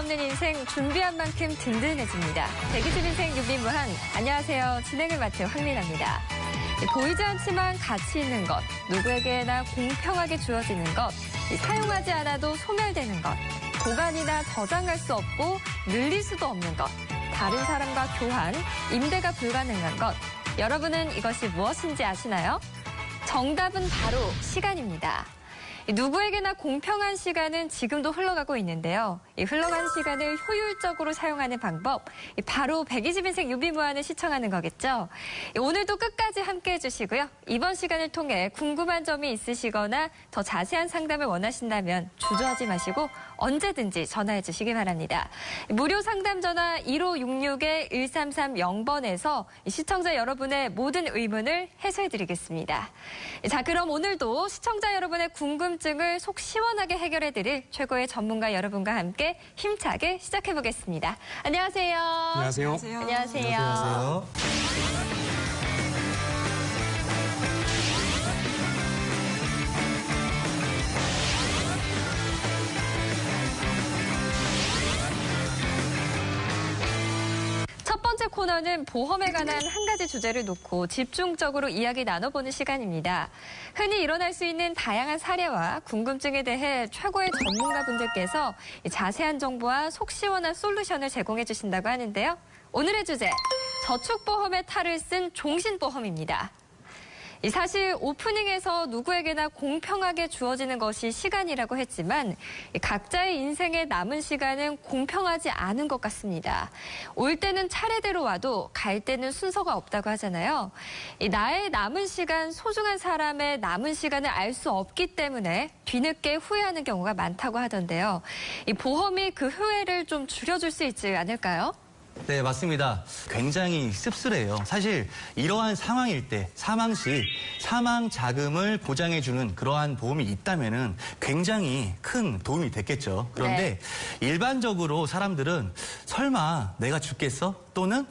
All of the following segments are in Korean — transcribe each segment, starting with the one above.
없는 인생 준비한 만큼 든든해집니다. 대기집 인생 유비무한. 안녕하세요. 진행을 맡은 황민아입니다. 보이지 않지만 가치 있는 것, 누구에게나 공평하게 주어지는 것, 사용하지 않아도 소멸되는 것, 보관이나 저장할 수 없고 늘릴 수도 없는 것, 다른 사람과 교환, 임대가 불가능한 것. 여러분은 이것이 무엇인지 아시나요? 정답은 바로 시간입니다. 누구에게나 공평한 시간은 지금도 흘러가고 있는데요. 이 흘러간 시간을 효율적으로 사용하는 방법, 바로 백이집 인생 유비무한을 시청하는 거겠죠. 오늘도 끝까지 함께해 주시고요. 이번 시간을 통해 궁금한 점이 있으시거나 더 자세한 상담을 원하신다면 주저하지 마시고 언제든지 전화해 주시기 바랍니다. 무료 상담 전화 1566-1330번에서 시청자 여러분의 모든 의문을 해소해 드리겠습니다. 자, 그럼 오늘도 시청자 여러분의 궁금증을 속 시원하게 해결해 드릴 최고의 전문가 여러분과 함께 힘차게 시작해 보겠습니다. 안녕하세요. 안녕하세요. 안녕하세요. 안녕하세요. 첫 번째 코너는 보험에 관한 한 가지 주제를 놓고 집중적으로 이야기 나눠보는 시간입니다. 흔히 일어날 수 있는 다양한 사례와 궁금증에 대해 최고의 전문가분들께서 자세한 정보와 속 시원한 솔루션을 제공해 주신다고 하는데요. 오늘의 주제, 저축보험의 탈을 쓴 종신보험입니다. 사실 오프닝에서 누구에게나 공평하게 주어지는 것이 시간이라고 했지만 각자의 인생에 남은 시간은 공평하지 않은 것 같습니다. 올 때는 차례대로 와도 갈 때는 순서가 없다고 하잖아요. 나의 남은 시간, 소중한 사람의 남은 시간을 알 수 없기 때문에 뒤늦게 후회하는 경우가 많다고 하던데요. 이 보험이 그 후회를 좀 줄여줄 수 있지 않을까요? 네, 맞습니다. 굉장히 씁쓸해요. 사실 이러한 상황일 때 사망 시 사망 자금을 보장해주는 그러한 보험이 있다면은 굉장히 큰 도움이 됐겠죠. 그런데 일반적으로 사람들은 설마 내가 죽겠어? 또는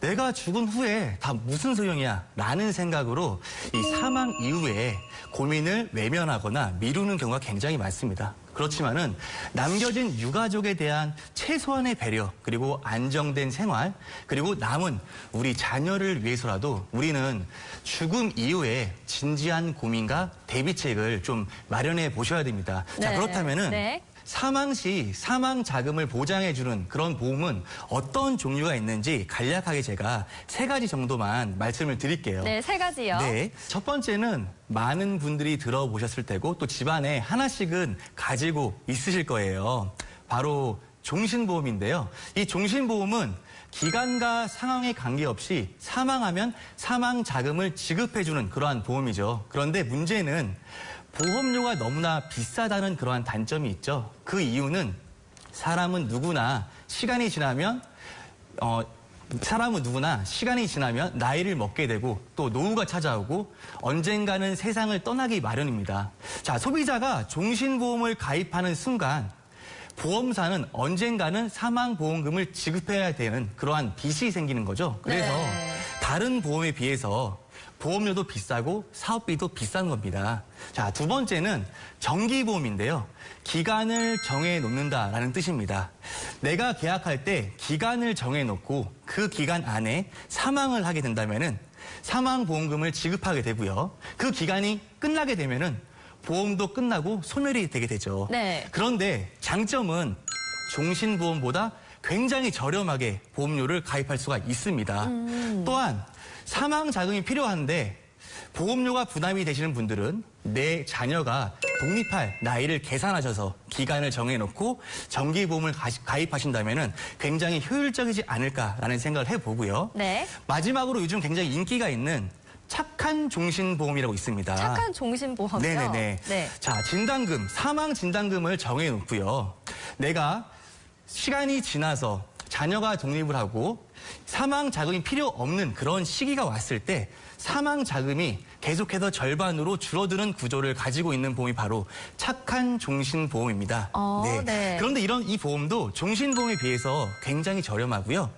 내가 죽은 후에 다 무슨 소용이야? 라는 생각으로 이 사망 이후에 고민을 외면하거나 미루는 경우가 굉장히 많습니다. 그렇지만은 남겨진 유가족에 대한 최소한의 배려, 그리고 안정된 생활, 그리고 남은 우리 자녀를 위해서라도 우리는 죽음 이후에 진지한 고민과 대비책을 좀 마련해 보셔야 됩니다. 네. 자, 그렇다면은 네. 사망 시 사망 자금을 보장해주는 그런 보험은 어떤 종류가 있는지 간략하게 제가 3가지 정도만 말씀을 드릴게요. 네, 3가지요. 네, 첫 번째는 많은 분들이 들어보셨을 테고 또 집안에 하나씩은 가지고 있으실 거예요. 바로 종신보험인데요. 이 종신보험은 기간과 상황에 관계없이 사망하면 사망 자금을 지급해주는 그러한 보험이죠. 그런데 문제는 보험료가 너무나 비싸다는 그러한 단점이 있죠. 그 이유는 사람은 누구나 시간이 지나면 나이를 먹게 되고 또 노후가 찾아오고 언젠가는 세상을 떠나기 마련입니다. 자, 소비자가 종신보험을 가입하는 순간 보험사는 언젠가는 사망보험금을 지급해야 되는 그러한 빚이 생기는 거죠. 그래서 다른 보험에 비해서 보험료도 비싸고 사업비도 비싼 겁니다. 자, 두 번째는 정기보험인데요. 기간을 정해놓는다라는 뜻입니다. 내가 계약할 때 기간을 정해놓고 그 기간 안에 사망을 하게 된다면은 사망보험금을 지급하게 되고요. 그 기간이 끝나게 되면은 보험도 끝나고 소멸이 되게 되죠. 네. 그런데 장점은 종신보험보다 굉장히 저렴하게 보험료를 가입할 수가 있습니다. 또한 사망 자금이 필요한데 보험료가 부담이 되시는 분들은 내 자녀가 독립할 나이를 계산하셔서 기간을 정해놓고 정기보험을 가입하신다면 굉장히 효율적이지 않을까라는 생각을 해보고요. 네. 마지막으로 요즘 굉장히 인기가 있는 착한 종신보험이라고 있습니다. 착한 종신보험이요? 네네네. 네. 자, 진단금, 사망 진단금을 정해놓고요. 내가 시간이 지나서 자녀가 독립을 하고 사망 자금이 필요 없는 그런 시기가 왔을 때 사망 자금이 계속해서 절반으로 줄어드는 구조를 가지고 있는 보험이 바로 착한 종신보험입니다. 네. 그런데 이 보험도 종신보험에 비해서 굉장히 저렴하고요.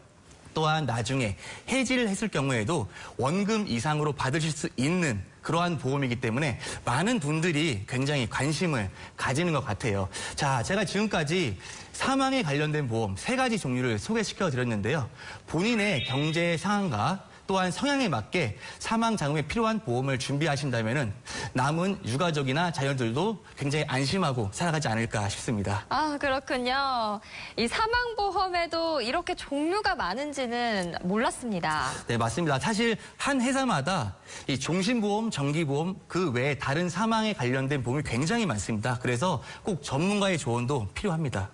또한 나중에 해지를 했을 경우에도 원금 이상으로 받으실 수 있는 그러한 보험이기 때문에 많은 분들이 굉장히 관심을 가지는 것 같아요. 자, 제가 지금까지 사망에 관련된 보험 3가지 종류를 소개시켜 드렸는데요. 본인의 경제 상황과 또한 성향에 맞게 사망 자금에 필요한 보험을 준비하신다면은 남은 유가족이나 자녀들도 굉장히 안심하고 살아가지 않을까 싶습니다. 아, 그렇군요. 이 사망보험에도 이렇게 종류가 많은지는 몰랐습니다. 네, 맞습니다. 사실 한 회사마다 이 종신보험, 정기보험 그 외에 다른 사망에 관련된 보험이 굉장히 많습니다. 그래서 꼭 전문가의 조언도 필요합니다.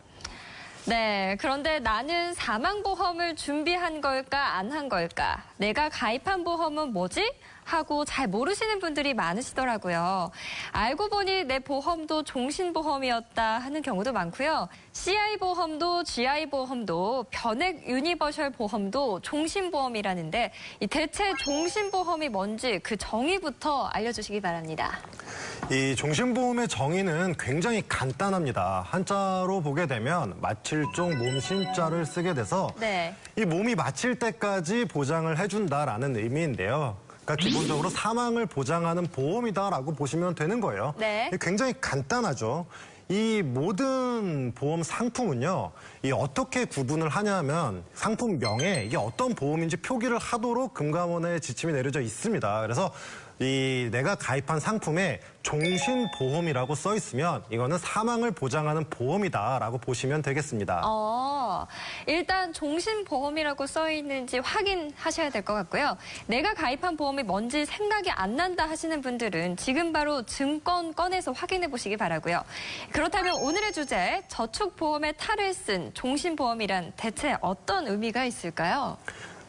네, 그런데 나는 사망보험을 준비한 걸까, 안 한 걸까? 내가 가입한 보험은 뭐지? 하고 잘 모르시는 분들이 많으시더라고요. 알고 보니 내 보험도 종신보험이었다 하는 경우도 많고요. CI보험도 GI보험도 변액 유니버셜 보험도 종신보험이라는데 이 대체 종신보험이 뭔지 그 정의부터 알려주시기 바랍니다. 이 종신보험의 정의는 굉장히 간단합니다. 한자로 보게 되면 마칠종 몸신자를 쓰게 돼서 네. 이 몸이 마칠 때까지 보장을 해준다라는 의미인데요. 그러니까 기본적으로 사망을 보장하는 보험이다라고 보시면 되는 거예요. 네. 굉장히 간단하죠. 이 모든 보험 상품은요, 이 어떻게 구분을 하냐면 상품명에 이게 어떤 보험인지 표기를 하도록 금감원의 지침이 내려져 있습니다. 그래서 이 내가 가입한 상품에 종신보험이라고 써 있으면 이거는 사망을 보장하는 보험이다라고 보시면 되겠습니다. 일단 종신보험이라고 써 있는지 확인하셔야 될 것 같고요. 내가 가입한 보험이 뭔지 생각이 안 난다 하시는 분들은 지금 바로 증권 꺼내서 확인해 보시기 바라고요. 그렇다면 오늘의 주제, 저축보험의 탈을 쓴 종신보험이란 대체 어떤 의미가 있을까요?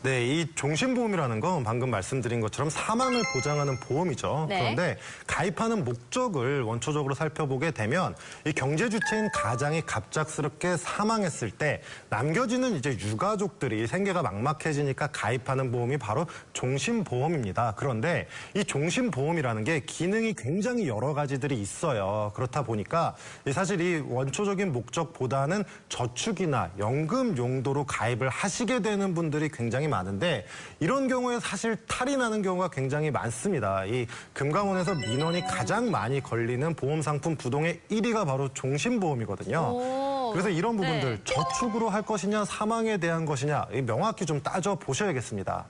네, 이 종신보험이라는 건 방금 말씀드린 것처럼 사망을 보장하는 보험이죠. 네. 그런데 가입하는 목적을 원초적으로 살펴보게 되면 이 경제 주체인 가장이 갑작스럽게 사망했을 때 남겨지는 이제 유가족들이 생계가 막막해지니까 가입하는 보험이 바로 종신보험입니다. 그런데 이 종신보험이라는 게 기능이 굉장히 여러 가지들이 있어요. 그렇다 보니까 사실 이 원초적인 목적보다는 저축이나 연금 용도로 가입을 하시게 되는 분들이 굉장히 많은데 이런 경우에 사실 탈이 나는 경우가 굉장히 많습니다. 이 금감원에서 민원이 가장 많이 걸리는 보험 상품 부동의 1위가 바로 종신보험이거든요. 그래서 이런 부분들 네. 저축으로 할 것이냐 사망에 대한 것이냐 명확히 좀 따져 보셔야겠습니다.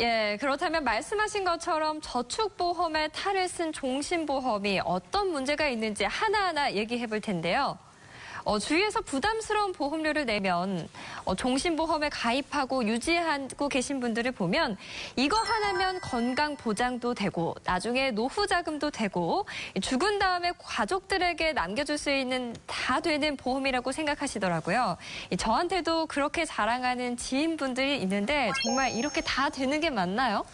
예, 그렇다면 말씀하신 것처럼 저축보험에 탈을 쓴 종신보험이 어떤 문제가 있는지 하나하나 얘기해 볼 텐데요. 주위에서 부담스러운 보험료를 내면 종신보험에 가입하고 유지하고 계신 분들을 보면 이거 하나면 건강 보장도 되고 나중에 노후 자금도 되고 죽은 다음에 가족들에게 남겨줄 수 있는 다 되는 보험이라고 생각하시더라고요. 저한테도 그렇게 자랑하는 지인분들이 있는데 정말 이렇게 다 되는 게 맞나요?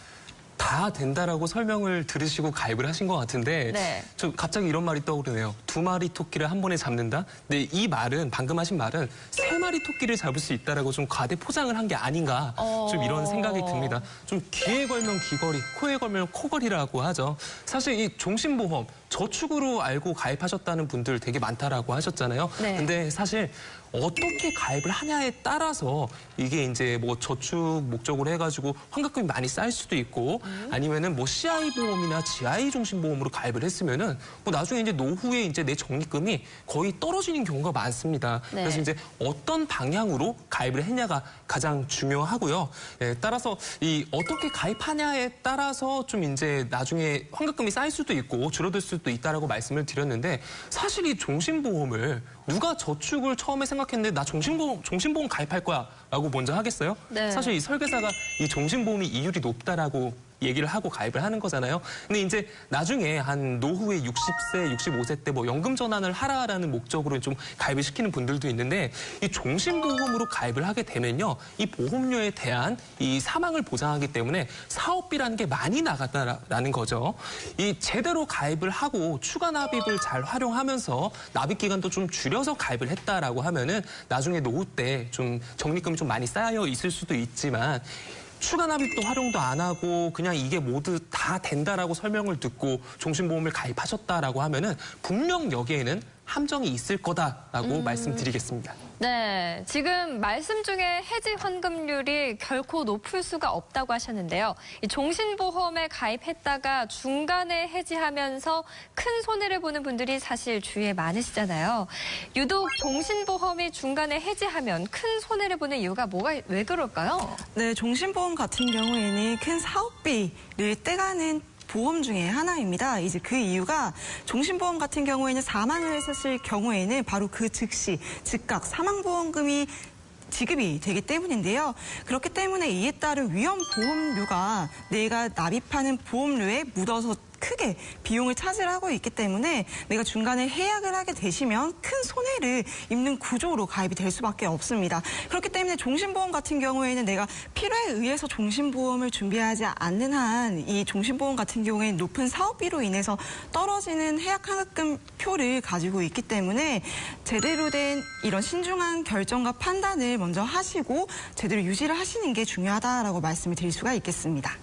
다 된다라고 설명을 들으시고 가입을 하신 것 같은데 네. 저 갑자기 이런 말이 떠오르네요. 2마리 토끼를 한 번에 잡는다? 근데 이 말은 방금 하신 말은 3마리 토끼를 잡을 수 있다라고 좀 과대 포장을 한 게 아닌가 좀 이런 생각이 듭니다. 좀 귀에 걸면 귀걸이, 코에 걸면 코걸이라고 하죠. 사실 이 종신보험 저축으로 알고 가입하셨다는 분들 되게 많다라고 하셨잖아요. 네. 근데 사실 어떻게 가입을 하냐에 따라서 이게 이제 뭐 저축 목적으로 해가지고 환급금이 많이 쌓일 수도 있고 아니면은 뭐 CI 보험이나 GI 종신보험으로 가입을 했으면은 뭐 나중에 이제 노후에 이제 내 적립금이 거의 떨어지는 경우가 많습니다. 네. 그래서 이제 어떤 방향으로 가입을 했냐가 가장 중요하고요. 예, 따라서 이 어떻게 가입하냐에 따라서 좀 이제 나중에 환급금이 쌓일 수도 있고 줄어들 수도 있다라고 말씀을 드렸는데 사실 이 종신보험을 누가 저축을 처음에 생각했는데 나 종신보험 가입할 거야 라고 먼저 하겠어요? 네. 사실 이 설계사가 이 종신보험이 이율이 높다라고 얘기를 하고 가입을 하는 거잖아요. 근데 이제 나중에 한 노후에 60세, 65세 때 뭐 연금 전환을 하라라는 목적으로 좀 가입을 시키는 분들도 있는데 이 종신보험으로 가입을 하게 되면요. 이 보험료에 대한 이 사망을 보장하기 때문에 사업비라는 게 많이 나간다라는 거죠. 이 제대로 가입을 하고 추가 납입을 잘 활용하면서 납입 기간도 좀 줄여서 가입을 했다라고 하면은 나중에 노후 때 좀 적립금이 좀 많이 쌓여 있을 수도 있지만 추가 납입도 활용도 안 하고 그냥 이게 모두 다 된다라고 설명을 듣고 종신보험을 가입하셨다라고 하면은 분명 여기에는 함정이 있을 거다라고 말씀드리겠습니다. 네, 지금 말씀 중에 해지 환급률이 결코 높을 수가 없다고 하셨는데요. 이 종신보험에 가입했다가 중간에 해지하면서 큰 손해를 보는 분들이 사실 주위에 많으시잖아요. 유독 종신보험이 중간에 해지하면 큰 손해를 보는 이유가 왜 그럴까요? 네, 종신보험 같은 경우에는 큰 사업비를 떼가는 보험 중에 하나입니다. 이제 그 이유가 종신보험 같은 경우에는 사망을 했었을 경우에는 바로 그 즉시 즉각 사망보험금이 지급이 되기 때문인데요. 그렇기 때문에 이에 따른 위험보험료가 내가 납입하는 보험료에 묻어서 크게 비용을 차지하고 있기 때문에 내가 중간에 해약을 하게 되시면 큰 손해를 입는 구조로 가입이 될 수밖에 없습니다. 그렇기 때문에 종신보험 같은 경우에는 내가 필요에 의해서 종신보험을 준비하지 않는 한 이 종신보험 같은 경우에는 높은 사업비로 인해서 떨어지는 해약환급금 표를 가지고 있기 때문에 제대로 된 이런 신중한 결정과 판단을 먼저 하시고 제대로 유지를 하시는 게 중요하다라고 말씀을 드릴 수가 있겠습니다.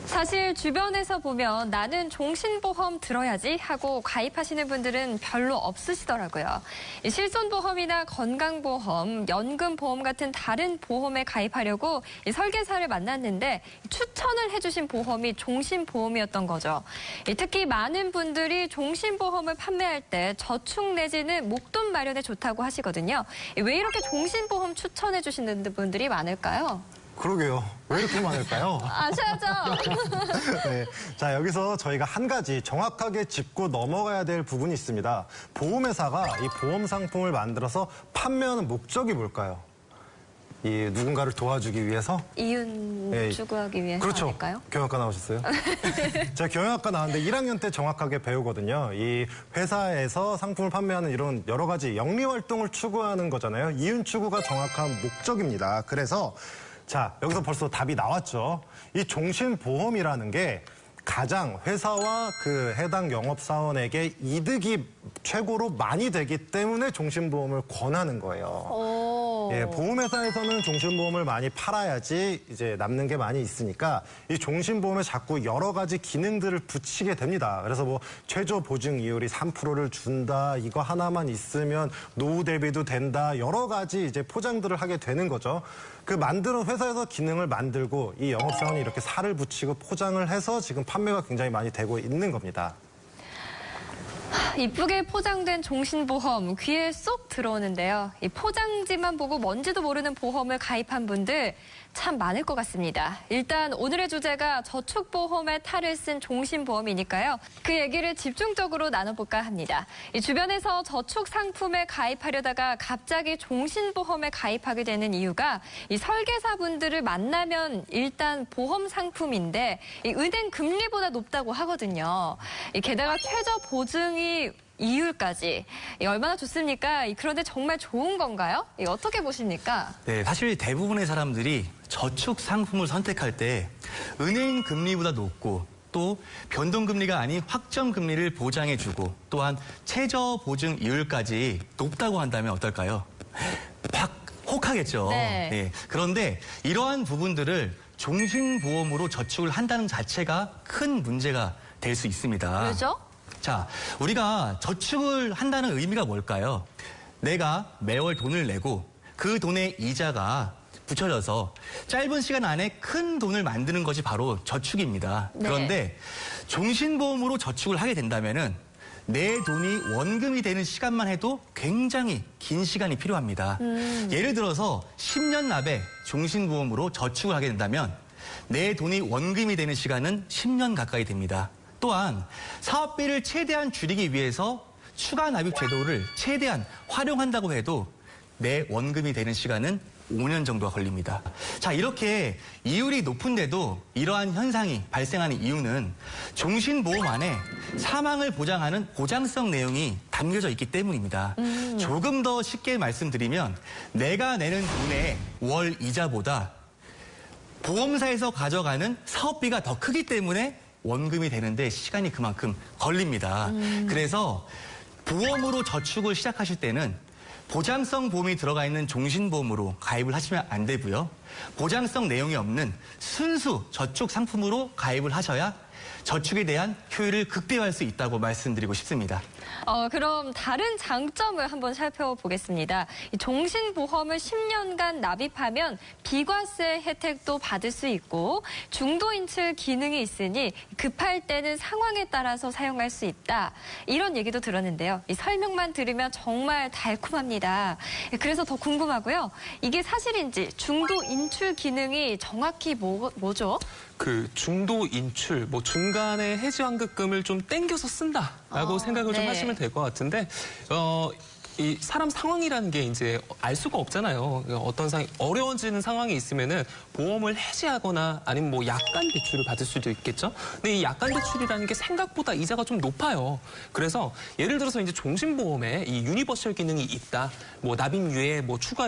사실 주변에서 보면 나는 종신보험 들어야지 하고 가입하시는 분들은 별로 없으시더라고요. 실손보험이나 건강보험, 연금보험 같은 다른 보험에 가입하려고 설계사를 만났는데 추천을 해주신 보험이 종신보험이었던 거죠. 특히 많은 분들이 종신보험을 판매할 때 저축 내지는 목돈 마련에 좋다고 하시거든요. 왜 이렇게 종신보험 추천해 주시는 분들이 많을까요? 그러게요. 왜 이렇게 많을까요? 아셔야죠. 네. 자, 여기서 저희가 한 가지 정확하게 짚고 넘어가야 될 부분이 있습니다. 보험회사가 이 보험 상품을 만들어서 판매하는 목적이 뭘까요? 이 누군가를 도와주기 위해서? 이윤 네. 추구하기 위해서 그렇죠. 아닐까요? 경영학과 나오셨어요? 제가 경영학과 나왔는데 1학년 때 정확하게 배우거든요. 이 회사에서 상품을 판매하는 이런 여러 가지 영리 활동을 추구하는 거잖아요. 이윤 추구가 정확한 목적입니다. 그래서 자, 여기서 벌써 답이 나왔죠. 이 종신보험이라는 게 가장 회사와 그 해당 영업사원에게 이득이 최고로 많이 되기 때문에 종신보험을 권하는 거예요. 예, 보험회사에서는 종신보험을 많이 팔아야지 이제 남는 게 많이 있으니까 이 종신보험에 자꾸 여러 가지 기능들을 붙이게 됩니다. 그래서 뭐 최저 보증 이율이 3%를 준다, 이거 하나만 있으면 노후 대비도 된다, 여러 가지 이제 포장들을 하게 되는 거죠. 그 만드는 회사에서 기능을 만들고 이 영업사원이 이렇게 살을 붙이고 포장을 해서 지금 판매가 굉장히 많이 되고 있는 겁니다. 이쁘게 포장된 종신보험 귀에 쏙 들어오는데요. 이 포장지만 보고 뭔지도 모르는 보험을 가입한 분들 참 많을 것 같습니다. 일단 오늘의 주제가 저축보험에 탈을 쓴 종신보험이니까요. 그 얘기를 집중적으로 나눠볼까 합니다. 이 주변에서 저축 상품에 가입하려다가 갑자기 종신보험에 가입하게 되는 이유가 이 설계사분들을 만나면 일단 보험 상품인데 이 은행 금리보다 높다고 하거든요. 게다가 최저 보증이 이율까지 얼마나 좋습니까? 그런데 정말 좋은 건가요? 어떻게 보십니까? 네, 사실 대부분의 사람들이 저축 상품을 선택할 때 은행 금리보다 높고 또 변동금리가 아닌 확정금리를 보장해주고 또한 최저 보증 이율까지 높다고 한다면 어떨까요? 확 혹하겠죠. 네. 네, 그런데 이러한 부분들을 종신보험으로 저축을 한다는 자체가 큰 문제가 될 수 있습니다. 왜죠? 자, 우리가 저축을 한다는 의미가 뭘까요? 내가 매월 돈을 내고 그 돈의 이자가 붙여져서 짧은 시간 안에 큰 돈을 만드는 것이 바로 저축입니다. 네. 그런데 종신보험으로 저축을 하게 된다면은 내 돈이 원금이 되는 시간만 해도 굉장히 긴 시간이 필요합니다. 예를 들어서 10년 납에 종신보험으로 저축을 하게 된다면 내 돈이 원금이 되는 시간은 10년 가까이 됩니다. 또한 사업비를 최대한 줄이기 위해서 추가 납입 제도를 최대한 활용한다고 해도 내 원금이 되는 시간은 5년 정도가 걸립니다. 자, 이렇게 이율이 높은데도 이러한 현상이 발생하는 이유는 종신보험 안에 사망을 보장하는 보장성 내용이 담겨져 있기 때문입니다. 조금 더 쉽게 말씀드리면 내가 내는 돈의 월 이자보다 보험사에서 가져가는 사업비가 더 크기 때문에 원금이 되는데 시간이 그만큼 걸립니다. 그래서 보험으로 저축을 시작하실 때는 보장성 보험이 들어가 있는 종신보험으로 가입을 하시면 안 되고요. 보장성 내용이 없는 순수 저축 상품으로 가입을 하셔야 저축에 대한 효율을 극대화할 수 있다고 말씀드리고 싶습니다. 그럼 다른 장점을 한번 살펴보겠습니다. 이 종신보험을 10년간 납입하면 비과세 혜택도 받을 수 있고 중도 인출 기능이 있으니 급할 때는 상황에 따라서 사용할 수 있다. 이런 얘기도 들었는데요. 이 설명만 들으면 정말 달콤합니다. 그래서 더 궁금하고요. 이게 사실인지 중도 인출 기능이 정확히 뭐죠? 그 중도 인출, 뭐 중간에 해지 환급금을 좀 땡겨서 쓴다라고 생각을 좀 네. 하시면 될 것 같은데, 이 사람 상황이라는 게 이제 알 수가 없잖아요. 어떤 어려워지는 상황이 있으면은 보험을 해지하거나 아니면 뭐 약관 대출을 받을 수도 있겠죠. 근데 이 약관 대출이라는 게 생각보다 이자가 좀 높아요. 그래서 예를 들어서 이제 종신보험에 이 유니버셜 기능이 있다. 뭐 납입유예, 뭐 추가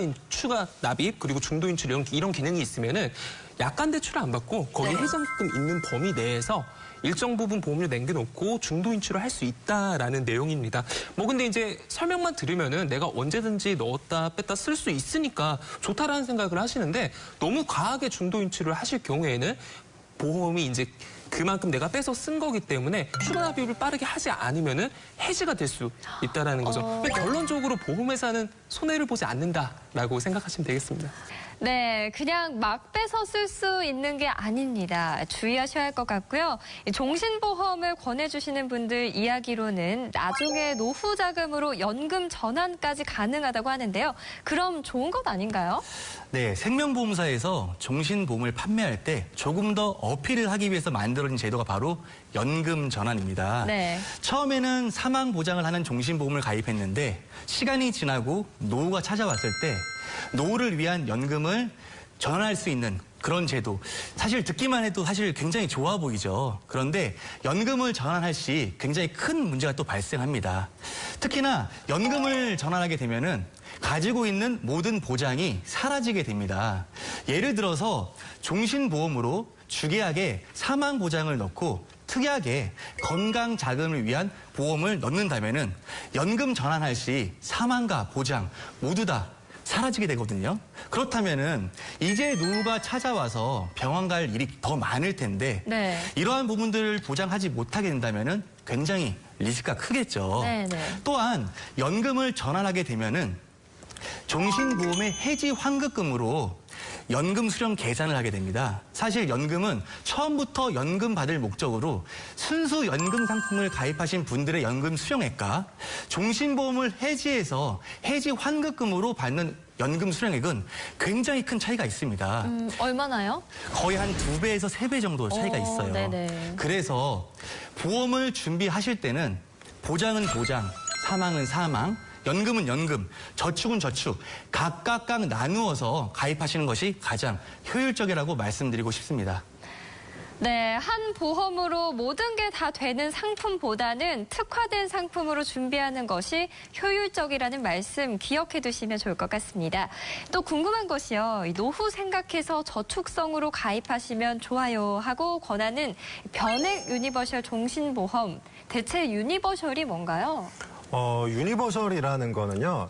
납입, 그리고 중도 인출 이런 기능이 있으면은 약관 대출을 안 받고 거기 해지환급금 있는 범위 내에서 일정 부분 보험료 남겨놓고 중도 인출을 할 수 있다라는 내용입니다. 뭐 근데 이제 설명만 들으면은 내가 언제든지 넣었다 뺐다 쓸 수 있으니까 좋다라는 생각을 하시는데 너무 과하게 중도 인출을 하실 경우에는 보험이 이제 그만큼 내가 빼서 쓴 거기 때문에 추가 납입을 빠르게 하지 않으면은 해지가 될 수 있다라는 거죠. 그러니까 결론적으로 보험회사는 손해를 보지 않는다라고 생각하시면 되겠습니다. 네, 그냥 막 빼서 쓸 수 있는 게 아닙니다. 주의하셔야 할 것 같고요. 이 종신보험을 권해주시는 분들 이야기로는 나중에 노후 자금으로 연금 전환까지 가능하다고 하는데요. 그럼 좋은 것 아닌가요? 네, 생명보험사에서 종신보험을 판매할 때 조금 더 어필을 하기 위해서 만들어진 제도가 바로 연금 전환입니다. 네. 처음에는 사망 보장을 하는 종신보험을 가입했는데 시간이 지나고 노후가 찾아왔을 때 노후를 위한 연금을 전환할 수 있는 그런 제도. 사실 듣기만 해도 사실 굉장히 좋아 보이죠. 그런데 연금을 전환할 시 굉장히 큰 문제가 또 발생합니다. 특히나 연금을 전환하게 되면은 가지고 있는 모든 보장이 사라지게 됩니다. 예를 들어서 종신보험으로 주계약에 사망 보장을 넣고 특이하게 건강 자금을 위한 보험을 넣는다면은 연금 전환할 시 사망과 보장 모두 다 사라지게 되거든요. 그렇다면은 이제 노후가 찾아와서 병원 갈 일이 더 많을 텐데 네. 이러한 부분들을 보장하지 못하게 된다면은 굉장히 리스크가 크겠죠. 네, 네. 또한 연금을 전환하게 되면은 종신보험의 해지 환급금으로 연금 수령 계산을 하게 됩니다. 사실 연금은 처음부터 연금 받을 목적으로 순수 연금 상품을 가입하신 분들의 연금 수령액과 종신보험을 해지해서 해지 환급금으로 받는 연금 수령액은 굉장히 큰 차이가 있습니다. 얼마나요? 거의 한 2배에서 3배 정도 차이가 있어요. 네네. 그래서 보험을 준비하실 때는 보장은 보장, 사망은 사망, 연금은 연금, 저축은 저축 각각 나누어서 가입하시는 것이 가장 효율적이라고 말씀드리고 싶습니다. 네, 한 보험으로 모든 게 다 되는 상품보다는 특화된 상품으로 준비하는 것이 효율적이라는 말씀 기억해 두시면 좋을 것 같습니다. 또 궁금한 것이요. 노후 생각해서 저축성으로 가입하시면 좋아요 하고 권하는 변액 유니버셜 종신보험. 대체 유니버셜이 뭔가요? 유니버셜이라는 거는요,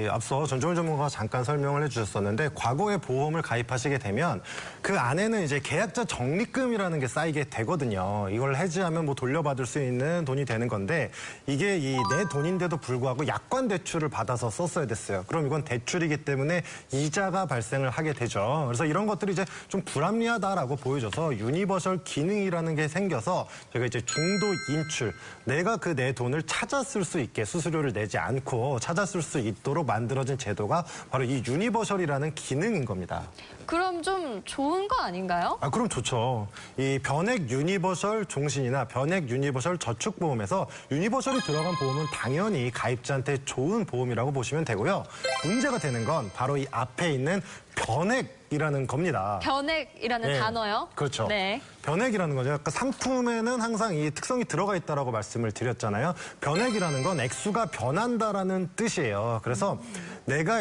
앞서 전종훈 전문가가 잠깐 설명을 해주셨었는데, 과거에 보험을 가입하시게 되면 그 안에는 이제 계약자 적립금이라는 게 쌓이게 되거든요. 이걸 해지하면 뭐 돌려받을 수 있는 돈이 되는 건데, 이게 내 돈인데도 불구하고 약관 대출을 받아서 썼어야 됐어요. 그럼 이건 대출이기 때문에 이자가 발생을 하게 되죠. 그래서 이런 것들이 이제 좀 불합리하다라고 보여져서 유니버셜 기능이라는 게 생겨서 저희가 이제 중도 인출, 내가 내 돈을 찾아 쓸 수 있게 수수료를 내지 않고 찾아 쓸 수 있도록 만들어진 제도가 바로 이 유니버셜이라는 기능인 겁니다. 그럼 좀 좋은 거 아닌가요? 그럼 좋죠. 이 변액 유니버셜 종신이나 변액 유니버셜 저축보험에서 유니버셜이 들어간 보험은 당연히 가입자한테 좋은 보험이라고 보시면 되고요. 문제가 되는 건 바로 이 앞에 있는 변액이라는 겁니다. 변액이라는 단어요? 그렇죠. 네. 변액이라는 거죠. 아까 상품에는 항상 이 특성이 들어가 있다라고 말씀을 드렸잖아요. 변액이라는 건 액수가 변한다라는 뜻이에요. 그래서 내가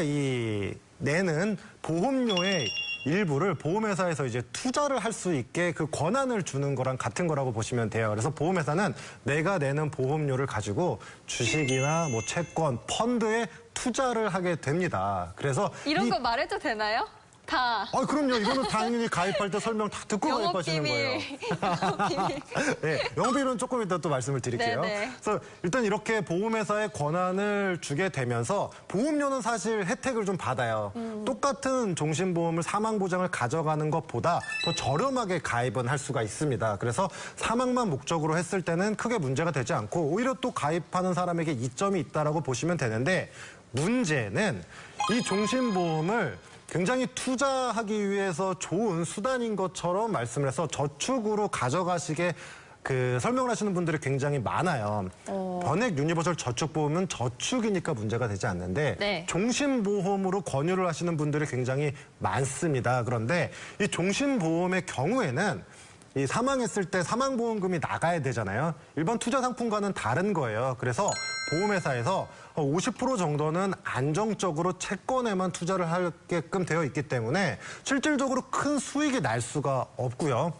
내는 보험료의 일부를 보험회사에서 이제 투자를 할 수 있게 그 권한을 주는 거랑 같은 거라고 보시면 돼요. 그래서 보험회사는 내가 내는 보험료를 가지고 주식이나 뭐 채권, 펀드에 투자를 하게 됩니다. 그래서 이런 거 말해도 되나요? 다 아, 그럼요. 이거는 당연히 가입할 때 설명 다 듣고 가입하시는 거예요. 영업비밀. 네, 영업비밀은 조금 이따 또 말씀을 드릴게요. 네네. 그래서 일단 이렇게 보험회사에 권한을 주게 되면서 보험료는 사실 혜택을 좀 받아요. 똑같은 종신보험을 사망보장을 가져가는 것보다 더 저렴하게 가입은 할 수가 있습니다. 그래서 사망만 목적으로 했을 때는 크게 문제가 되지 않고 오히려 또 가입하는 사람에게 이점이 있다라고 보시면 되는데 문제는 이 종신보험을 굉장히 투자하기 위해서 좋은 수단인 것처럼 말씀을 해서 저축으로 가져가시게 설명을 하시는 분들이 굉장히 많아요. 변액 유니버설 저축보험은 저축이니까 문제가 되지 않는데 네. 종신보험으로 권유를 하시는 분들이 굉장히 많습니다. 그런데 이 종신보험의 경우에는 이 사망했을 때 사망보험금이 나가야 되잖아요. 일반 투자 상품과는 다른 거예요. 그래서 보험회사에서 50% 정도는 안정적으로 채권에만 투자를 하게끔 되어 있기 때문에 실질적으로 큰 수익이 날 수가 없고요.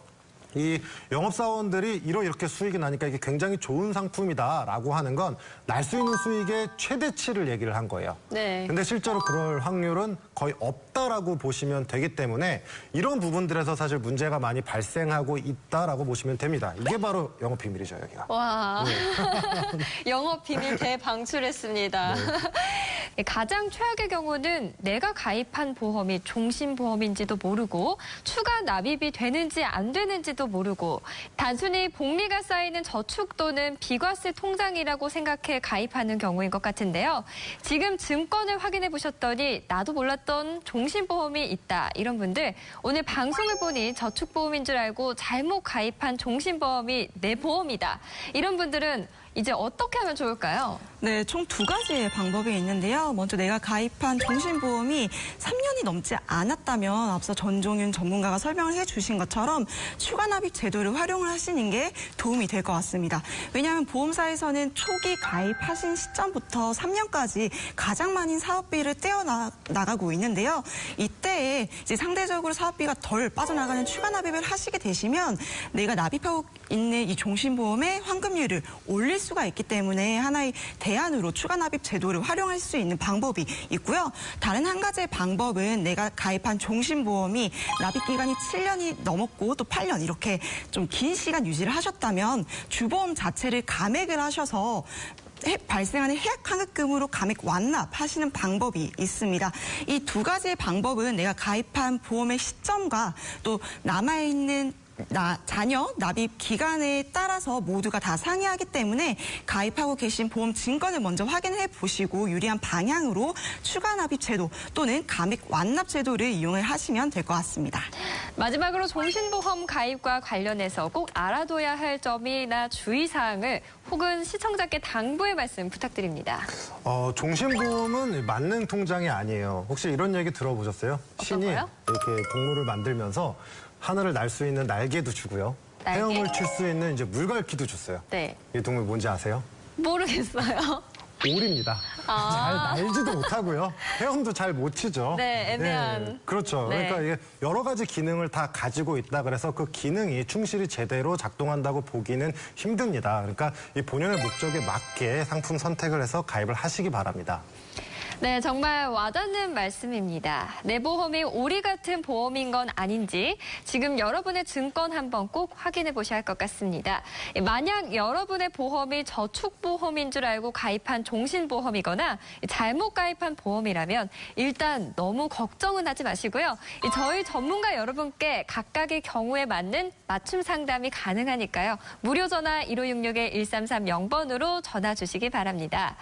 이 영업사원들이 이렇게 수익이 나니까 이게 굉장히 좋은 상품이다라고 하는 건 날 수 있는 수익의 최대치를 얘기를 한 거예요. 네. 근데 실제로 그럴 확률은 거의 없다라고 보시면 되기 때문에 이런 부분들에서 사실 문제가 많이 발생하고 있다라고 보시면 됩니다. 이게 바로 영업 비밀이죠, 여기가. 와, 영업 비밀 대방출했습니다. 가장 최악의 경우는 내가 가입한 보험이 종신보험인지도 모르고 추가 납입이 되는지 안 되는지도 모르고 단순히 복리가 쌓이는 저축 또는 비과세 통장이라고 생각해 가입하는 경우인 것 같은데요. 지금 증권을 확인해 보셨더니 나도 몰랐던 종신보험이 있다. 이런 분들 오늘 방송을 보니 저축보험인 줄 알고 잘못 가입한 종신보험이 내 보험이다. 이런 분들은 이제 어떻게 하면 좋을까요? 네, 총 두 가지의 방법이 있는데요. 먼저 내가 가입한 종신보험이 3년이 넘지 않았다면 앞서 전종윤 전문가가 설명을 해주신 것처럼 추가납입 제도를 활용을 하시는 게 도움이 될 것 같습니다. 왜냐하면 보험사에서는 초기 가입하신 시점부터 3년까지 가장 많은 사업비를 떼어나가고 있는데요. 이때에 이제 상대적으로 사업비가 덜 빠져나가는 추가납입을 하시게 되시면 내가 납입하고 있는 이 종신보험의 환급률을 올릴 수가 있기 때문에 하나의 대안으로 추가납입 제도를 활용할 수 있는 방법이 있고요. 다른 한 가지의 방법은 내가 가입한 종신보험이 납입 기간이 7년이 넘었고 또 8년 이렇게 좀 긴 시간 유지를 하셨다면 주보험 자체를 감액을 하셔서 발생하는 해약 환급금으로 감액 완납하시는 방법이 있습니다. 이 두 가지의 방법은 내가 가입한 보험의 시점과 또 남아있는 자녀 납입 기간에 따라서 모두가 다 상이하기 때문에 가입하고 계신 보험 증권을 먼저 확인해 보시고 유리한 방향으로 추가 납입 제도 또는 감액 완납 제도를 이용을 하시면 될 것 같습니다. 마지막으로 종신보험 가입과 관련해서 꼭 알아둬야 할 점이나 주의사항을 혹은 시청자께 당부의 말씀 부탁드립니다. 종신보험은 만능 통장이 아니에요. 혹시 이런 얘기 들어보셨어요? 신이 거요? 이렇게 동물을 만들면서 하늘을 날 수 있는 날개도 주고요. 날개? 헤엄을 칠 수 있는 이제 물갈퀴도 줬어요. 네. 이 동물 뭔지 아세요? 모르겠어요. 오리입니다. 잘 날지도 못하고요. 헤엄도 잘 못 치죠. 네, 애매한. 그렇죠. 네. 그러니까 이게 여러 가지 기능을 다 가지고 있다 그래서 그 기능이 충실히 제대로 작동한다고 보기는 힘듭니다. 그러니까 이 본연의 목적에 맞게 상품 선택을 해서 가입을 하시기 바랍니다. 네, 정말 와닿는 말씀입니다. 내 보험이 오리 같은 보험인 건 아닌지 지금 여러분의 증권 한번 꼭 확인해 보셔야 할 것 같습니다. 만약 여러분의 보험이 저축보험인 줄 알고 가입한 종신보험이거나 잘못 가입한 보험이라면 일단 너무 걱정은 하지 마시고요. 저희 전문가 여러분께 각각의 경우에 맞는 맞춤 상담이 가능하니까요. 무료 전화 1566-1330번으로 전화 주시기 바랍니다.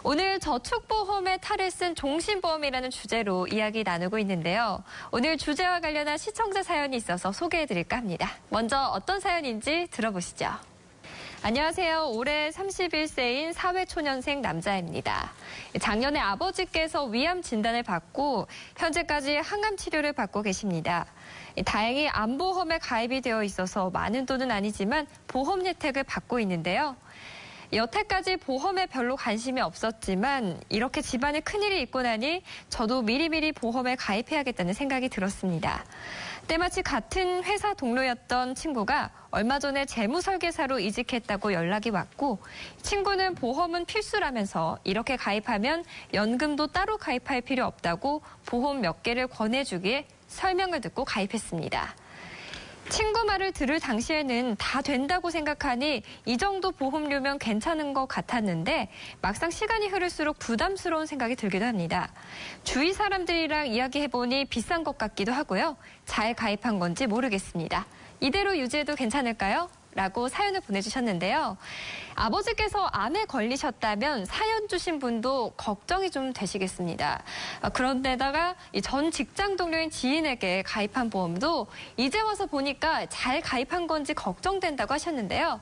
오늘 저축보험의 탈을 쓴 종신보험이라는 주제로 이야기 나누고 있는데요. 오늘 주제와 관련한 시청자 사연이 있어서 소개해드릴까 합니다. 먼저 어떤 사연인지 들어보시죠. 안녕하세요. 올해 31세인 사회초년생 남자입니다. 작년에 아버지께서 위암 진단을 받고 현재까지 항암 치료를 받고 계십니다. 다행히 암보험에 가입이 되어 있어서 많은 돈은 아니지만 보험 혜택을 받고 있는데요. 여태까지 보험에 별로 관심이 없었지만 이렇게 집안에 큰일이 있고 나니 저도 미리미리 보험에 가입해야겠다는 생각이 들었습니다. 때마치 같은 회사 동료였던 친구가 얼마 전에 재무설계사로 이직했다고 연락이 왔고 친구는 보험은 필수라면서 이렇게 가입하면 연금도 따로 가입할 필요 없다고 보험 몇 개를 권해주기에 설명을 듣고 가입했습니다. 친구 말을 들을 당시에는 다 된다고 생각하니 이 정도 보험료면 괜찮은 것 같았는데 막상 시간이 흐를수록 부담스러운 생각이 들기도 합니다. 주위 사람들이랑 이야기해보니 비싼 것 같기도 하고요. 잘 가입한 건지 모르겠습니다. 이대로 유지해도 괜찮을까요? 라고 사연을 보내주셨는데요. 아버지께서 암에 걸리셨다면 사연 주신 분도 걱정이 좀 되시겠습니다. 그런데다가 전 직장 동료인 지인에게 가입한 보험도 이제 와서 보니까 잘 가입한 건지 걱정된다고 하셨는데요.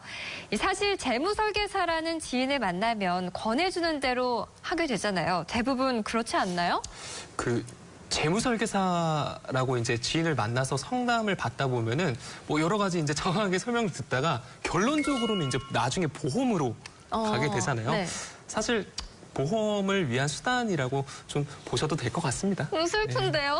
사실 재무설계사라는 지인을 만나면 권해주는 대로 하게 되잖아요. 대부분 그렇지 않나요? 재무설계사라고 이제 지인을 만나서 상담을 받다 보면은 뭐 여러 가지 이제 정확하게 설명을 듣다가 결론적으로는 이제 나중에 보험으로 가게 되잖아요. 네. 사실 보험을 위한 수단이라고 좀 보셔도 될 것 같습니다. 슬픈데요.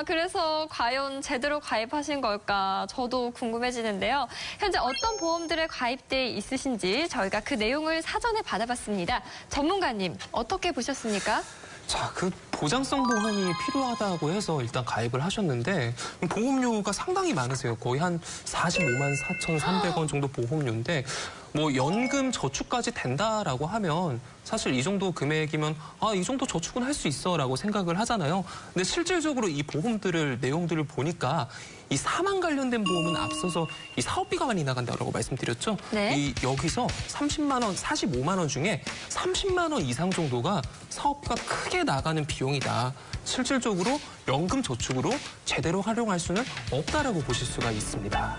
그래서 과연 제대로 가입하신 걸까 저도 궁금해지는데요. 현재 어떤 보험들에 가입돼 있으신지 저희가 그 내용을 사전에 받아봤습니다. 전문가님 어떻게 보셨습니까? 자, 보장성 보험이 필요하다고 해서 일단 가입을 하셨는데 보험료가 상당히 많으세요. 거의 한 45만 4,300원 정도 보험료인데 뭐 연금 저축까지 된다라고 하면 사실 이 정도 금액이면 이 정도 저축은 할 수 있어라고 생각을 하잖아요. 근데 실질적으로 이 보험들을 내용들을 보니까 이 사망 관련된 보험은 앞서서 이 사업비가 많이 나간다고 말씀드렸죠. 네. 여기서 30만 원, 45만 원 중에 30만 원 이상 정도가 사업비가 크게 나가는 비용이다. 실질적으로 연금 저축으로 제대로 활용할 수는 없다라고 보실 수가 있습니다.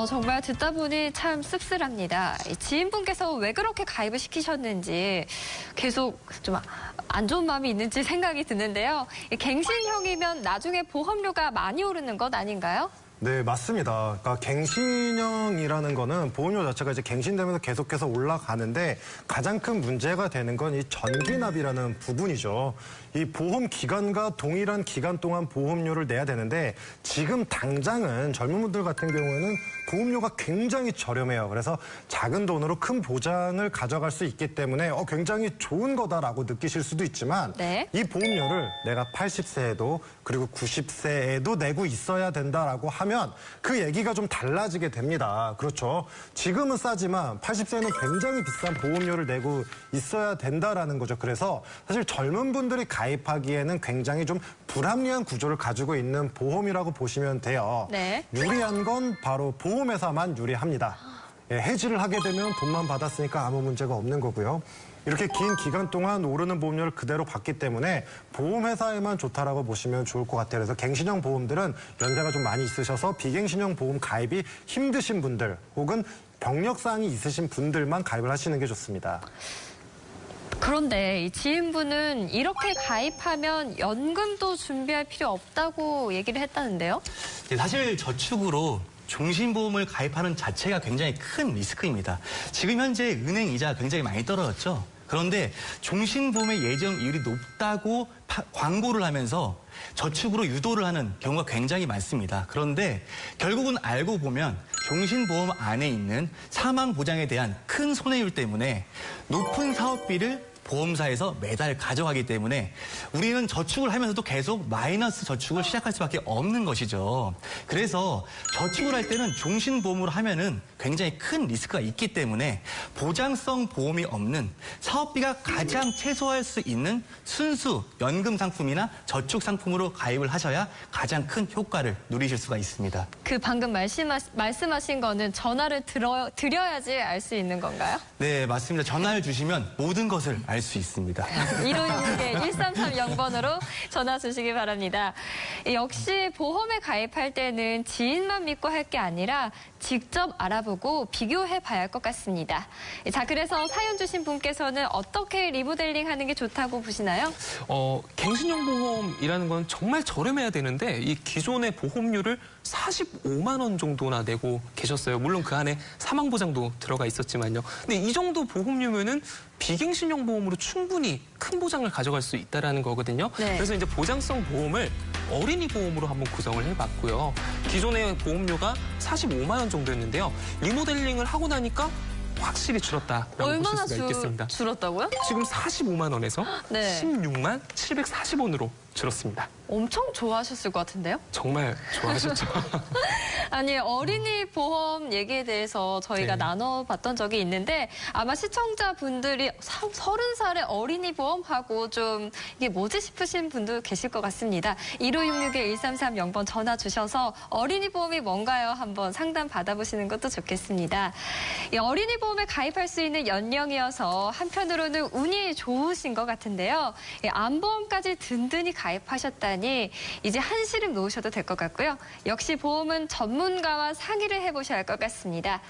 정말 듣다 보니 참 씁쓸합니다. 지인분께서 왜 그렇게 가입을 시키셨는지 계속 좀 안 좋은 마음이 있는지 생각이 드는데요. 갱신형이면 나중에 보험료가 많이 오르는 것 아닌가요? 네, 맞습니다. 그러니까 갱신형이라는 거는 보험료 자체가 이제 갱신되면서 계속해서 올라가는데 가장 큰 문제가 되는 건 이 전기납이라는 부분이죠. 이 보험 기간과 동일한 기간 동안 보험료를 내야 되는데 지금 당장은 젊은 분들 같은 경우에는 보험료가 굉장히 저렴해요. 그래서 작은 돈으로 큰 보장을 가져갈 수 있기 때문에 굉장히 좋은 거다라고 느끼실 수도 있지만 네. 이 보험료를 내가 80세에도 그리고 90세에도 내고 있어야 된다라고 하면 그 얘기가 좀 달라지게 됩니다. 그렇죠. 지금은 싸지만 80세는 굉장히 비싼 보험료를 내고 있어야 된다라는 거죠. 그래서 사실 젊은 분들이 가입하기에는 굉장히 좀 불합리한 구조를 가지고 있는 보험이라고 보시면 돼요. 네. 유리한 건 바로 보험회사만 유리합니다. 해지를 하게 되면 돈만 받았으니까 아무 문제가 없는 거고요. 이렇게 긴 기간 동안 오르는 보험료를 그대로 받기 때문에 보험회사에만 좋다라고 보시면 좋을 것 같아요. 그래서 갱신형 보험들은 연세가 좀 많이 있으셔서 비갱신형 보험 가입이 힘드신 분들 혹은 병력사항이 있으신 분들만 가입을 하시는 게 좋습니다. 그런데 이 지인분은 이렇게 가입하면 연금도 준비할 필요 없다고 얘기를 했다는데요. 사실 저축으로 종신보험을 가입하는 자체가 굉장히 큰 리스크입니다. 지금 현재 은행 이자가 굉장히 많이 떨어졌죠. 그런데 종신보험의 예정 이율이 높다고 광고를 하면서 저축으로 유도를 하는 경우가 굉장히 많습니다. 그런데 결국은 알고 보면 종신보험 안에 있는 사망보장에 대한 큰 손해율 때문에 높은 사업비를 보험사에서 매달 가져가기 때문에 우리는 저축을 하면서도 계속 마이너스 저축을 시작할 수밖에 없는 것이죠. 그래서 저축을 할 때는 종신보험으로 하면은 굉장히 큰 리스크가 있기 때문에 보장성 보험이 없는 사업비가 가장 최소화할 수 있는 순수 연금 상품이나 저축 상품으로 가입을 하셔야 가장 큰 효과를 누리실 수가 있습니다. 방금 말씀하신 거는 전화를 드려야지 알 수 있는 건가요? 네, 맞습니다. 전화를 주시면 모든 것을 알 알 수 있습니다. 1566-1330번으로 전화 주시기 바랍니다. 역시 보험에 가입할 때는 지인만 믿고 할 게 아니라 직접 알아보고 비교해 봐야 할 것 같습니다. 자, 그래서 사연 주신 분께서는 어떻게 리모델링 하는 게 좋다고 보시나요? 갱신형 보험이라는 건 정말 저렴해야 되는데 이 기존의 보험료를 45만 원 정도나 내고 계셨어요. 물론 그 안에 사망보장도 들어가 있었지만요. 근데 이 정도 보험료면은 비갱신형 보험으로 충분히 큰 보장을 가져갈 수 있다는 거거든요. 네. 그래서 이제 보장성 보험을 어린이 보험으로 한번 구성을 해봤고요. 기존의 보험료가 45만 원 정도였는데요. 리모델링을 하고 나니까 확실히 줄었다라고 보실 얼마나 수가 있겠습니다. 줄었다고요? 지금 45만 원에서 네. 16만 740원으로 줄었습니다. 엄청 좋아하셨을 것 같은데요? 정말 좋아하셨죠? 아니, 어린이 보험 얘기에 대해서 저희가 네. 나눠봤던 적이 있는데 아마 시청자분들이 30살의 어린이 보험하고 좀 이게 뭐지 싶으신 분도 계실 것 같습니다. 1566-1330번 전화 주셔서 어린이 보험이 뭔가요? 한번 상담 받아보시는 것도 좋겠습니다. 이 어린이 보험에 가입할 수 있는 연령이어서 한편으로는 운이 좋으신 것 같은데요. 이 암보험까지 든든히 가입하셨다니 이제 한시름 놓으셔도 될 것 같고요. 역시 보험은 전문가와 상의를 해보셔야 할 것 같습니다.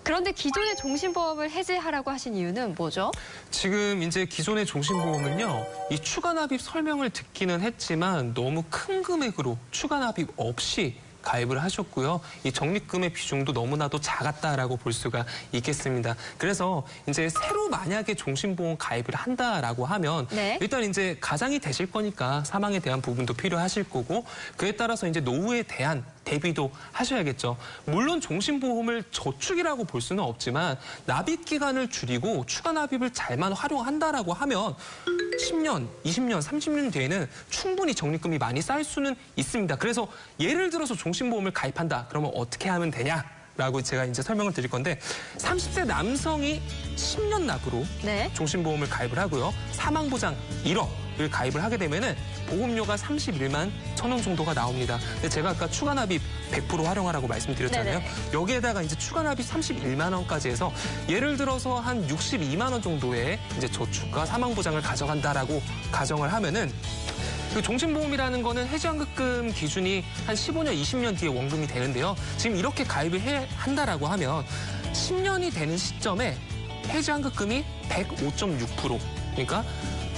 그런데 기존의 종신보험을 해지하라고 하신 이유는 뭐죠? 지금 이제 기존의 종신보험은요, 이 추가 납입 설명을 듣기는 했지만 너무 큰 금액으로 추가 납입 없이 가입을 하셨고요. 이 적립금의 비중도 너무나도 작았다라고 볼 수가 있겠습니다. 그래서 이제 새로 만약에 종신보험 가입을 한다라고 하면 네. 일단 이제 가장이 되실 거니까 사망에 대한 부분도 필요하실 거고 그에 따라서 이제 노후에 대한 대비도 하셔야겠죠. 물론 종신보험을 저축이라고 볼 수는 없지만 납입 기간을 줄이고 추가 납입을 잘만 활용한다라고 하면 10년, 20년, 30년 뒤에는 충분히 적립금이 많이 쌓일 수는 있습니다. 그래서 예를 들어서 종신보험을 가입한다. 그러면 어떻게 하면 되냐? 라고 제가 이제 설명을 드릴 건데 30대 남성이 10년 납으로 네. 종신보험을 가입을 하고요. 사망보장 1억을 가입을 하게 되면은 보험료가 31만 1,000원 정도가 나옵니다. 근데 제가 아까 추가 납입 100% 활용하라고 말씀드렸잖아요. 네네. 여기에다가 이제 추가 납입 31만 원까지 해서 예를 들어서 한 62만 원 정도의 이제 저축과 사망보장을 가져간다라고 가정을 하면은 그 종신보험이라는 거는 해지환급금 기준이 한 15년, 20년 뒤에 원금이 되는데요. 지금 이렇게 가입을 한다라고 하면 10년이 되는 시점에 해지환급금이 105.6%. 그러니까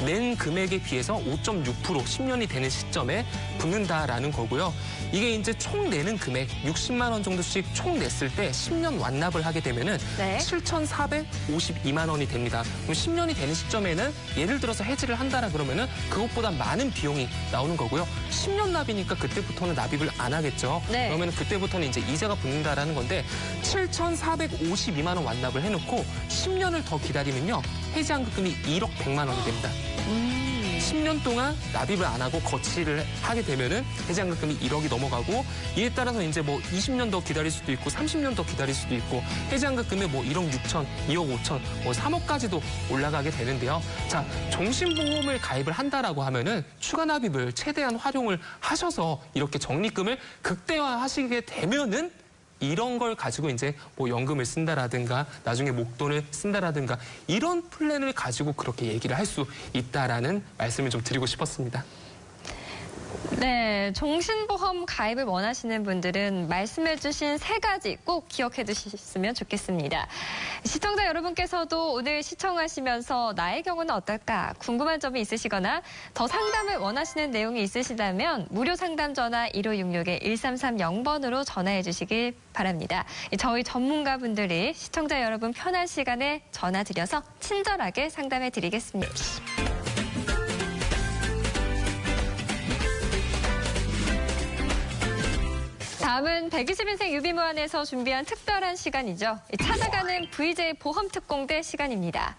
낸 금액에 비해서 5.6% 10년이 되는 시점에 붙는다라는 거고요. 이게 이제 총 내는 금액 60만 원 정도씩 총 냈을 때 10년 완납을 하게 되면은 네. 7,452만 원이 됩니다. 그럼 10년이 되는 시점에는 예를 들어서 해지를 한다라 그러면은 그것보다 많은 비용이 나오는 거고요. 10년 납이니까 그때부터는 납입을 안 하겠죠. 네. 그러면 그때부터는 이제 이자가 붙는다라는 건데 7,452만 원 완납을 해놓고 10년을 더 기다리면요. 해지환급금이 1억 100만 원이 됩니다. 10년 동안 납입을 안 하고 거치를 하게 되면은 해지환급금이 1억이 넘어가고 이에 따라서 이제 뭐 20년 더 기다릴 수도 있고 30년 더 기다릴 수도 있고 해지환급금이 뭐 1억 6천, 2억 5천, 뭐 3억까지도 올라가게 되는데요. 자, 종신보험을 가입을 한다라고 하면은 추가 납입을 최대한 활용을 하셔서 이렇게 적립금을 극대화하시게 되면은 이런 걸 가지고 이제 뭐 연금을 쓴다라든가 나중에 목돈을 쓴다라든가 이런 플랜을 가지고 그렇게 얘기를 할 수 있다라는 말씀을 좀 드리고 싶었습니다. 네, 종신보험 가입을 원하시는 분들은 말씀해주신 3가지 꼭 기억해 두셨으면 좋겠습니다. 시청자 여러분께서도 오늘 시청하시면서 나의 경우는 어떨까 궁금한 점이 있으시거나 더 상담을 원하시는 내용이 있으시다면 무료 상담 전화 1566-1330번으로 전화해 주시길 바랍니다. 저희 전문가분들이 시청자 여러분 편한 시간에 전화 드려서 친절하게 상담해 드리겠습니다. 다음은 120인생 유비무환에서 준비한 특별한 시간이죠. 찾아가는 VJ 보험특공대 시간입니다.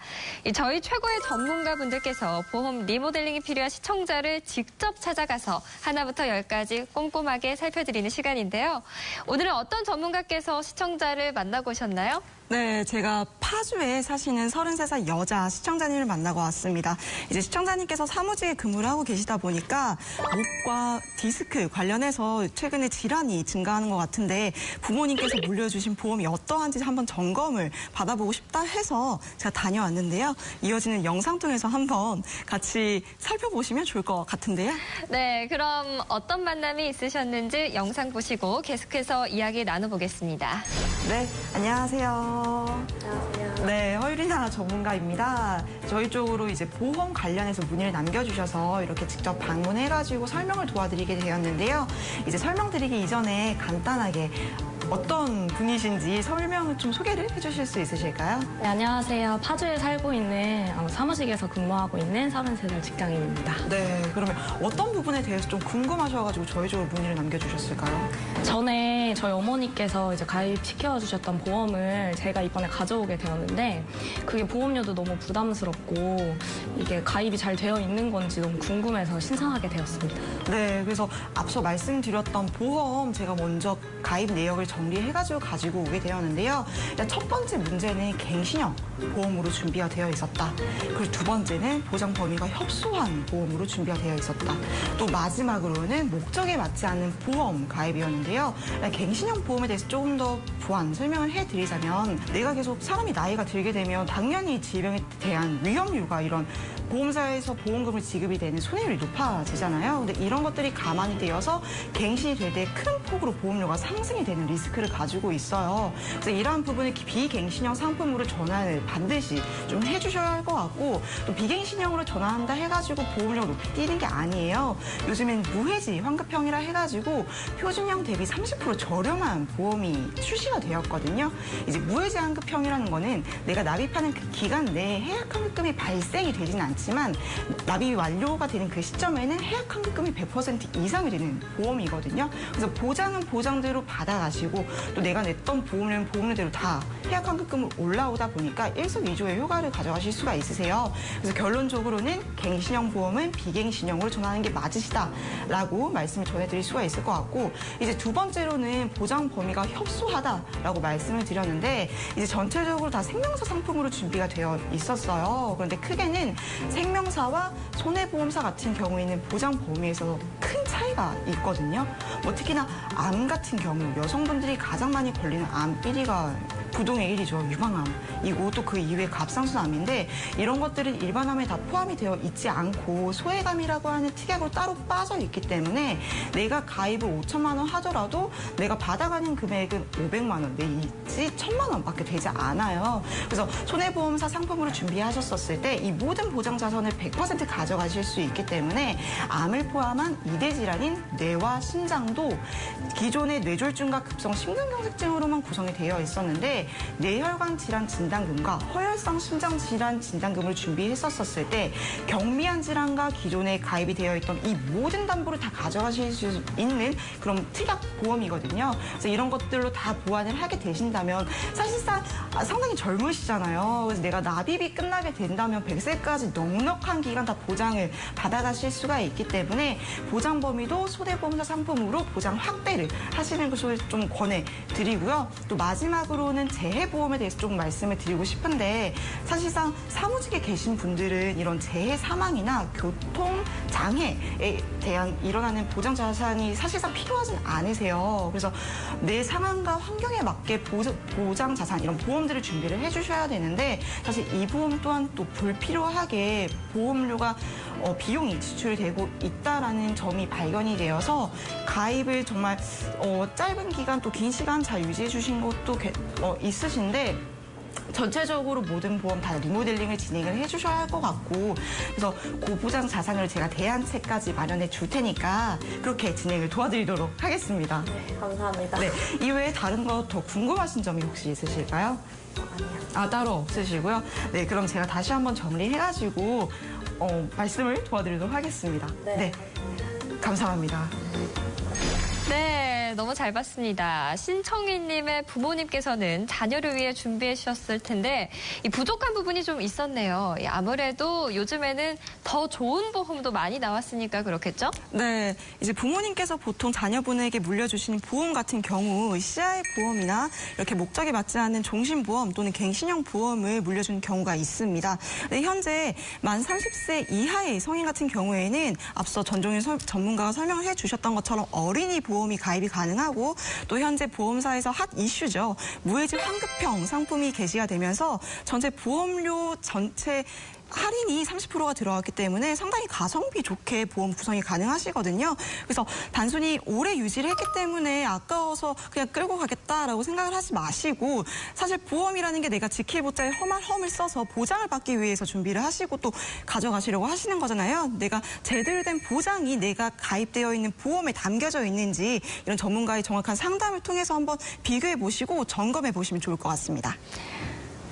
저희 최고의 전문가분들께서 보험 리모델링이 필요한 시청자를 직접 찾아가서 하나부터 10까지 꼼꼼하게 살펴드리는 시간인데요. 오늘은 어떤 전문가께서 시청자를 만나고 오셨나요? 네, 제가 파주에 사시는 33살 여자 시청자님을 만나고 왔습니다. 이제 시청자님께서 사무직에 근무를 하고 계시다 보니까 목과 디스크 관련해서 최근에 질환이 증가하는 것 같은데 부모님께서 물려주신 보험이 어떠한지 한번 점검을 받아보고 싶다 해서 제가 다녀왔는데요. 이어지는 영상 통해서 한번 같이 살펴보시면 좋을 것 같은데요. 네, 그럼 어떤 만남이 있으셨는지 영상 보시고 계속해서 이야기 나눠보겠습니다. 네, 안녕하세요. 안녕하세요. 네, 허유리나 전문가입니다. 저희 쪽으로 이제 보험 관련해서 문의를 남겨주셔서 이렇게 직접 방문해가지고 설명을 도와드리게 되었는데요. 이제 설명드리기 이전에 간단하게 어떤 분이신지 설명을 좀 소개를 해주실 수 있으실까요? 네, 안녕하세요. 파주에 살고 있는 사무직에서 근무하고 있는 33살 직장인입니다. 네, 그러면 어떤 부분에 대해서 좀 궁금하셔가지고 저희 쪽으로 문의를 남겨주셨을까요? 전에 저희 어머니께서 이제 가입시켜 주셨던 보험을 제가 이번에 가져오게 되었는데 그게 보험료도 너무 부담스럽고 이게 가입이 잘 되어 있는 건지 너무 궁금해서 신청하게 되었습니다. 네, 그래서 앞서 말씀드렸던 보험 제가 먼저 가입 내역을 정리해가지고 가지고 오게 되었는데요. 일단 첫 번째 문제는 갱신형 보험으로 준비가 되어 있었다. 그리고 두 번째는 보장 범위가 협소한 보험으로 준비가 되어 있었다. 또 마지막으로는 목적에 맞지 않는 보험 가입이었는데요. 갱신형 보험에 대해서 조금 더 보완 설명을 해드리자면 내가 계속 사람이 나이가 들게 되면 당연히 질병에 대한 위험률과 이런 보험사에서 보험금을 지급이 되는 손해율이 높아지잖아요. 근데 이런 것들이 감안이 되어서 갱신이 될 때 큰 폭으로 보험료가 상승이 되는 리스크를 가지고 있어요. 그래서 이러한 부분을 비갱신형 상품으로 전환을 반드시 좀 해주셔야 할 것 같고 또 비갱신형으로 전환한다 해가지고 보험료가 높이 뛰는 게 아니에요. 요즘엔 무해지 환급형이라 해가지고 표준형 대비 30% 저렴한 보험이 출시가 되었거든요. 이제 무해지 환급형이라는 거는 내가 납입하는 그 기간 내에 해약 환급금이 발생이 되지는 않지만 납입이 완료가 되는 그 시점에는 해약 환급금이 100% 이상이 되는 보험이거든요. 그래서 보장은 보장대로 받아가시고 또 내가 냈던 보험료는 보험료대로 다 해약 환급금을 올라오다 보니까 일석이조의 효과를 가져가실 수가 있으세요. 그래서 결론적으로는 갱신형 보험은 비갱신형으로 전환하는 게 맞으시다라고 말씀을 전해드릴 수가 있을 것 같고 이제 두 번째로는 보장 범위가 협소하다라고 말씀을 드렸는데 이제 전체적으로 다 생명사 상품으로 준비가 되어 있었어요. 그런데 크게는 생명사와 손해보험사 같은 경우에는 보장 범위에서 큰 차이가 있거든요. 뭐 특히나 암 같은 경우 여성분들이 가장 많이 걸리는 암 1위가 부동의 1위죠. 유방암이고 또 그 이후에 갑상선암인데 이런 것들은 일반암에 다 포함이 되어 있지 않고 소외감이라고 하는 특약으로 따로 빠져 있기 때문에 내가 가입을 5천만 원 하더라도 내가 받아가는 금액은 500만 원 내지 1,000만 원밖에 되지 않아요. 그래서 손해보험사 상품으로 준비하셨었을 때 이 모든 보장 자산을 100% 가져가실 수 있기 때문에 암을 포함한 2대 질환인 뇌와 심장도 기존의 뇌졸중과 급성 심근경색증으로만 구성이 되어 있었는데 뇌혈관 질환 진단금과 허혈성 심장 질환 진단금을 준비했었을 때 경미한 질환과 기존에 가입이 되어 있던 이 모든 담보를 다 가져가실 수 있는 그런 특약 보험이거든요. 그래서 이런 것들로 다 보완을 하게 되신다면 사실상 상당히 젊으시잖아요. 그래서 내가 납입이 끝나게 된다면 100세까지 넉넉한 기간 다 보장을 받아가실 수가 있기 때문에 보장 범위도 손해보험사 상품으로 보장 확대를 하시는 것을 좀 권해드리고요. 또 마지막으로는 재해보험에 대해서 좀 말씀을 드리고 싶은데 사실상 사무직에 계신 분들은 이런 재해 사망이나 교통 장애에 대한 일어나는 보장 자산이 사실상 필요하진 않으세요. 그래서 내 상황과 환경에 맞게 보장 자산 이런 보험들을 준비를 해주셔야 되는데 사실 이 보험 또한 또 불필요하게 보험료가 비용이 지출되고 있다라는 점이 발견이 되어서 가입을 정말 짧은 기간 또 긴 시간 잘 유지해 주신 것도 있으신데 전체적으로 모든 보험 다 리모델링을 진행을 해주셔야 할 것 같고 그래서 고보장 자산으로 제가 대안책까지 마련해 줄 테니까 그렇게 진행을 도와드리도록 하겠습니다. 네, 감사합니다. 네, 이외에 다른 거 더 궁금하신 점이 혹시 있으실까요? 아니요. 따로 없으시고요. 네, 그럼 제가 다시 한번 정리해가지고 말씀을 도와드리도록 하겠습니다. 네. 감사합니다. 네, 네, 너무 잘 봤습니다. 신청희님의 부모님께서는 자녀를 위해 준비해 주셨을 텐데 이 부족한 부분이 좀 있었네요. 아무래도 요즘에는 더 좋은 보험도 많이 나왔으니까 그렇겠죠? 네, 이제 부모님께서 보통 자녀분에게 물려주시는 보험 같은 경우 CI 보험이나 이렇게 목적에 맞지 않는 종신보험 또는 갱신형 보험을 물려주는 경우가 있습니다. 네, 현재 만 30세 이하의 성인 같은 경우에는 앞서 전종윤 전문가가 설명을 해주셨던 것처럼 어린이 보험이 가입이 가능하고 또 현재 보험사에서 핫 이슈죠. 무해지 환급형 상품이 게시가 되면서 전체 보험료 전체 할인이 30%가 들어갔기 때문에 상당히 가성비 좋게 보험 구성이 가능하시거든요. 그래서 단순히 오래 유지를 했기 때문에 아까워서 그냥 끌고 가겠다라고 생각을 하지 마시고 사실 보험이라는 게 내가 지킬 보자에 험한 험을 써서 보장을 받기 위해서 준비를 하시고 또 가져가시려고 하시는 거잖아요. 내가 제대로 된 보장이 내가 가입되어 있는 보험에 담겨져 있는지 이런 전문가의 정확한 상담을 통해서 한번 비교해 보시고 점검해 보시면 좋을 것 같습니다.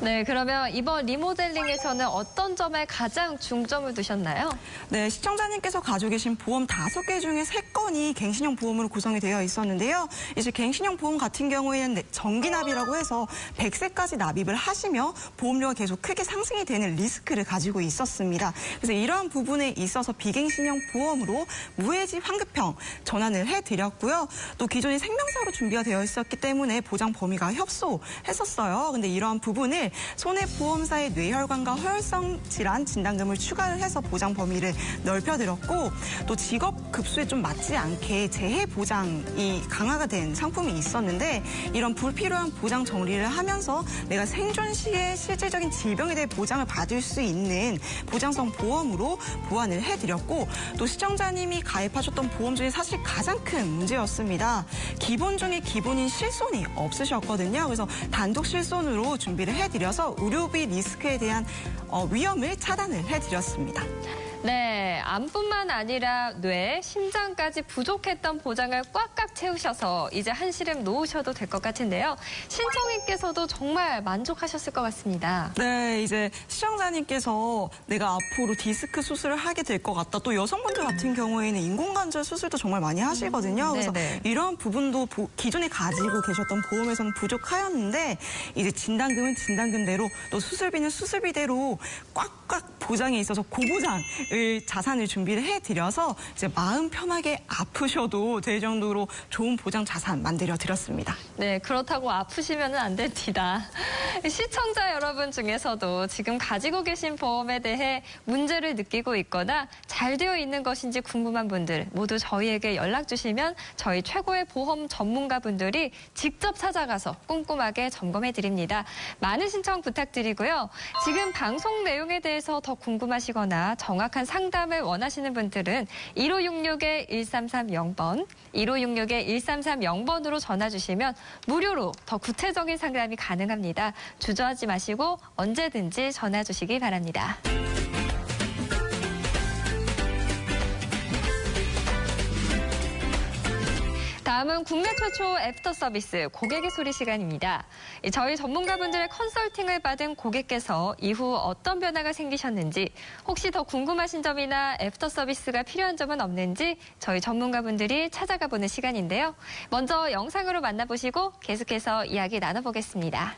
네, 그러면 이번 리모델링에서는 어떤 점에 가장 중점을 두셨나요? 네, 시청자님께서 가지고 계신 보험 5개 중에 3건이 갱신형 보험으로 구성이 되어 있었는데요. 이제 갱신형 보험 같은 경우에는 정기납이라고 해서 100세까지 납입을 하시며 보험료가 계속 크게 상승이 되는 리스크를 가지고 있었습니다. 그래서 이러한 부분에 있어서 비갱신형 보험으로 무해지 환급형 전환을 해드렸고요. 또 기존에 생명사로 준비가 되어 있었기 때문에 보장 범위가 협소했었어요. 근데 이러한 부분을 손해보험사의 뇌혈관과 허혈성 질환 진단금을 추가를 해서 보장 범위를 넓혀드렸고 또 직업 급수에 좀 맞지 않게 재해 보장이 강화가 된 상품이 있었는데 이런 불필요한 보장 정리를 하면서 내가 생존 시에 실질적인 질병에 대해 보장을 받을 수 있는 보장성 보험으로 보완을 해드렸고 또 시청자님이 가입하셨던 보험 중에 사실 가장 큰 문제였습니다. 기본 중에 기본인 실손이 없으셨거든요. 그래서 단독 실손으로 준비를 해드렸고 드려서 의료비 리스크에 대한 위험을 차단을 해드렸습니다. 네, 암뿐만 아니라 뇌, 심장까지 부족했던 보장을 꽉꽉 채우셔서 이제 한시름 놓으셔도 될 것 같은데요. 신청인께서도 정말 만족하셨을 것 같습니다. 네, 이제 시청자님께서 내가 앞으로 디스크 수술을 하게 될 것 같다. 또 여성분들 같은 경우에는 인공관절 수술도 정말 많이 하시거든요. 그래서 이런 부분도 기존에 가지고 계셨던 보험에서는 부족하였는데 이제 진단금은 진단금대로 또 수술비는 수술비대로 꽉꽉 보장에 있어서 고보장 자산을 준비를 해드려서 이제 마음 편하게 아프셔도 될 정도로 좋은 보장 자산 만들어 드렸습니다. 네, 그렇다고 아프시면 안 됩니다. 시청자 여러분 중에서도 지금 가지고 계신 보험에 대해 문제를 느끼고 있거나 잘 되어 있는 것인지 궁금한 분들 모두 저희에게 연락 주시면 저희 최고의 보험 전문가분들이 직접 찾아가서 꼼꼼하게 점검해 드립니다. 많은 신청 부탁드리고요. 지금 방송 내용에 대해서 더 궁금하시거나 정확한 상담을 원하시는 분들은 1566-1330번, 1566-1330번으로 전화 주시면 무료로 더 구체적인 상담이 가능합니다. 주저하지 마시고 언제든지 전화 주시기 바랍니다. 다음은 국내 최초 애프터 서비스 고객의 소리 시간입니다. 저희 전문가분들의 컨설팅을 받은 고객께서 이후 어떤 변화가 생기셨는지 혹시 더 궁금하신 점이나 애프터 서비스가 필요한 점은 없는지 저희 전문가분들이 찾아가 보는 시간인데요. 먼저 영상으로 만나보시고 계속해서 이야기 나눠보겠습니다.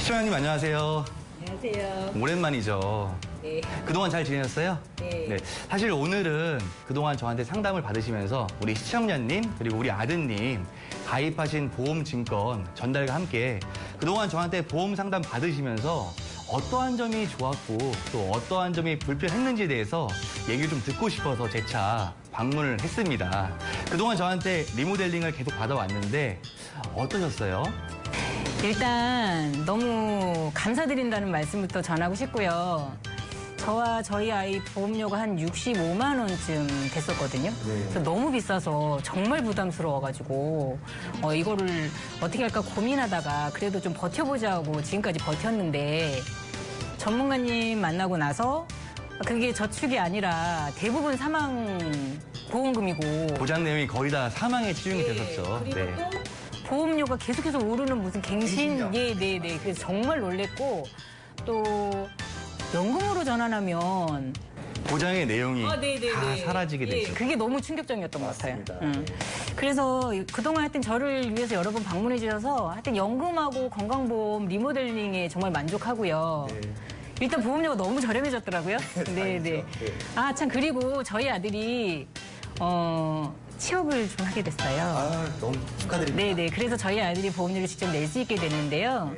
시청자님 안녕하세요. 안녕하세요. 오랜만이죠. 네. 그동안 잘 지내셨어요? 네. 사실 오늘은 그동안 저한테 상담을 받으시면서 우리 시청자님 그리고 우리 아드님 가입하신 보험증권 전달과 함께 그동안 저한테 보험 상담 받으시면서 어떠한 점이 좋았고 또 어떠한 점이 불편했는지에 대해서 얘기를 좀 듣고 싶어서 재차 방문을 했습니다. 그동안 저한테 리모델링을 계속 받아왔는데 어떠셨어요? 일단 너무 감사드린다는 말씀부터 전하고 싶고요. 저와 저희 아이 보험료가 한 65만 원쯤 됐었거든요. 그래서 너무 비싸서 정말 부담스러워가지고 이거를 어떻게 할까 고민하다가 그래도 좀 버텨보자 하고 지금까지 버텼는데 전문가님 만나고 나서 그게 저축이 아니라 대부분 사망 보험금이고 보장 내용이 거의 다 사망에 치중이 됐었죠. 그리고 또 보험료가 계속해서 오르는 무슨 갱신, 그래서 정말 놀랬고 또 연금으로 전환하면 보장의 내용이 네네네. 다 사라지게 되죠. 그게 너무 충격적이었던 것 같아요. 그래서 그동안 하여튼 저를 위해서 여러 번 방문해 주셔서 하여튼 연금하고 건강보험 리모델링에 정말 만족하고요. 일단 보험료가 너무 저렴해졌더라고요. 네네. 아, 참, 그리고 저희 아들이, 취업을 좀 하게 됐어요. 너무 축하드립니다. 네네. 그래서 저희 아들이 보험료를 직접 낼 수 있게 됐는데요.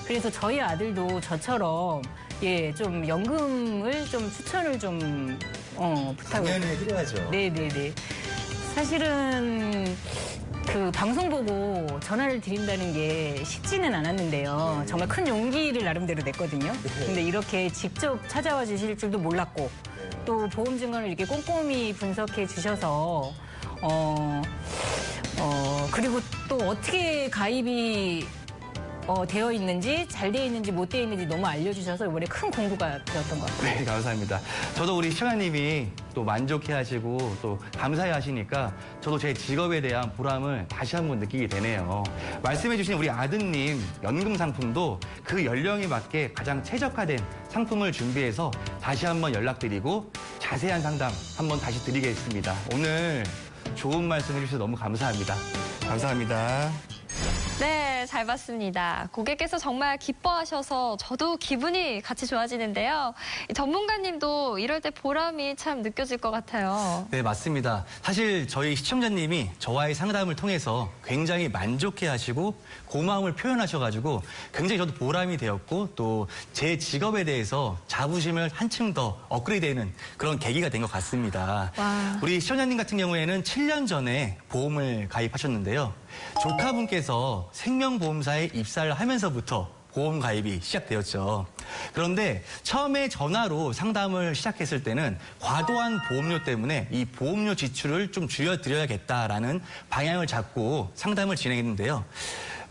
그래서 저희 아들도 저처럼, 예, 좀 연금을 좀 추천을 좀, 부탁을. 당연히 필요하죠. 네네네. 사실은 그 방송 보고 전화를 드린다는 게 쉽지는 않았는데요. 정말 큰 용기를 나름대로 냈거든요. 근데 이렇게 직접 찾아와 주실 줄도 몰랐고 또 보험 증권을 이렇게 꼼꼼히 분석해 주셔서 그리고 또 어떻게 가입이 되어 있는지, 잘 되어 있는지, 못 되어 있는지 너무 알려주셔서 이번에 큰 공부가 되었던 것 같아요. 네, 감사합니다. 저도 우리 시청자님이 또 만족해 하시고 또 감사해 하시니까 저도 제 직업에 대한 보람을 다시 한번 느끼게 되네요. 말씀해 주신 우리 아드님 연금 상품도 그 연령에 맞게 가장 최적화된 상품을 준비해서 다시 한번 연락드리고 자세한 상담 한번 다시 드리겠습니다. 오늘 좋은 말씀 해주셔서 너무 감사합니다. 감사합니다. 네, 잘 봤습니다. 고객께서 정말 기뻐하셔서 저도 기분이 같이 좋아지는데요. 이 전문가님도 이럴 때 보람이 참 느껴질 것 같아요. 네, 맞습니다. 사실 저희 시청자님이 저와의 상담을 통해서 굉장히 만족해 하시고 고마움을 표현하셔가지고 굉장히 저도 보람이 되었고 또 제 직업에 대해서 자부심을 한층 더 업그레이드되는 그런 계기가 된 것 같습니다. 와. 우리 시청자님 같은 경우에는 7년 전에 보험을 가입하셨는데요. 조카분께서 생명보험사에 입사를 하면서부터 보험 가입이 시작되었죠. 그런데 처음에 전화로 상담을 시작했을 때는 과도한 보험료 때문에 이 보험료 지출을 좀 줄여드려야겠다라는 방향을 잡고 상담을 진행했는데요.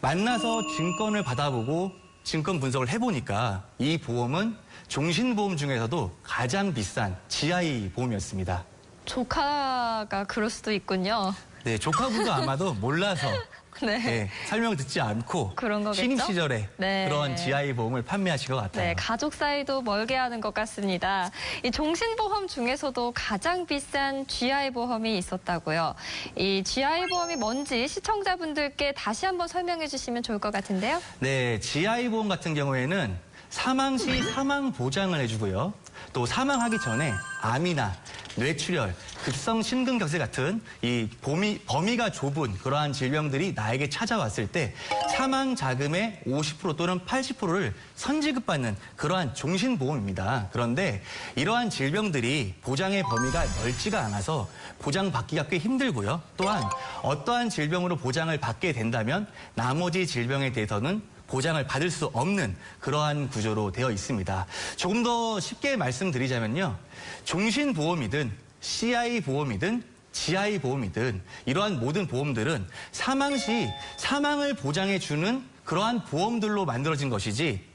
만나서 증권을 받아보고 증권 분석을 해보니까 이 보험은 종신보험 중에서도 가장 비싼 GI 보험이었습니다. 조카가 그럴 수도 있군요. 네, 조카분도 아마도 몰라서 네. 네, 설명 듣지 않고 그런 거겠죠? 신입 시절에 네. 그런 GI 보험을 판매하신 것 같아요. 네, 가족 사이도 멀게 하는 것 같습니다. 이 종신보험 중에서도 가장 비싼 GI 보험이 있었다고요. 이 GI 보험이 뭔지 시청자분들께 다시 한번 설명해 주시면 좋을 것 같은데요. 네, GI 보험 같은 경우에는 사망 시 사망 보장을 해주고요. 또 사망하기 전에 암이나 뇌출혈, 급성 심근경색 같은 이 범위가 좁은 그러한 질병들이 나에게 찾아왔을 때 사망 자금의 50% 또는 80%를 선지급받는 그러한 종신보험입니다. 그런데 이러한 질병들이 보장의 범위가 넓지가 않아서 보장받기가 꽤 힘들고요. 또한 어떠한 질병으로 보장을 받게 된다면 나머지 질병에 대해서는 보장을 받을 수 없는 그러한 구조로 되어 있습니다. 조금 더 쉽게 말씀드리자면요. 종신보험이든 CI 보험이든 GI 보험이든 이러한 모든 보험들은 사망 시 사망을 보장해주는 그러한 보험들로 만들어진 것이지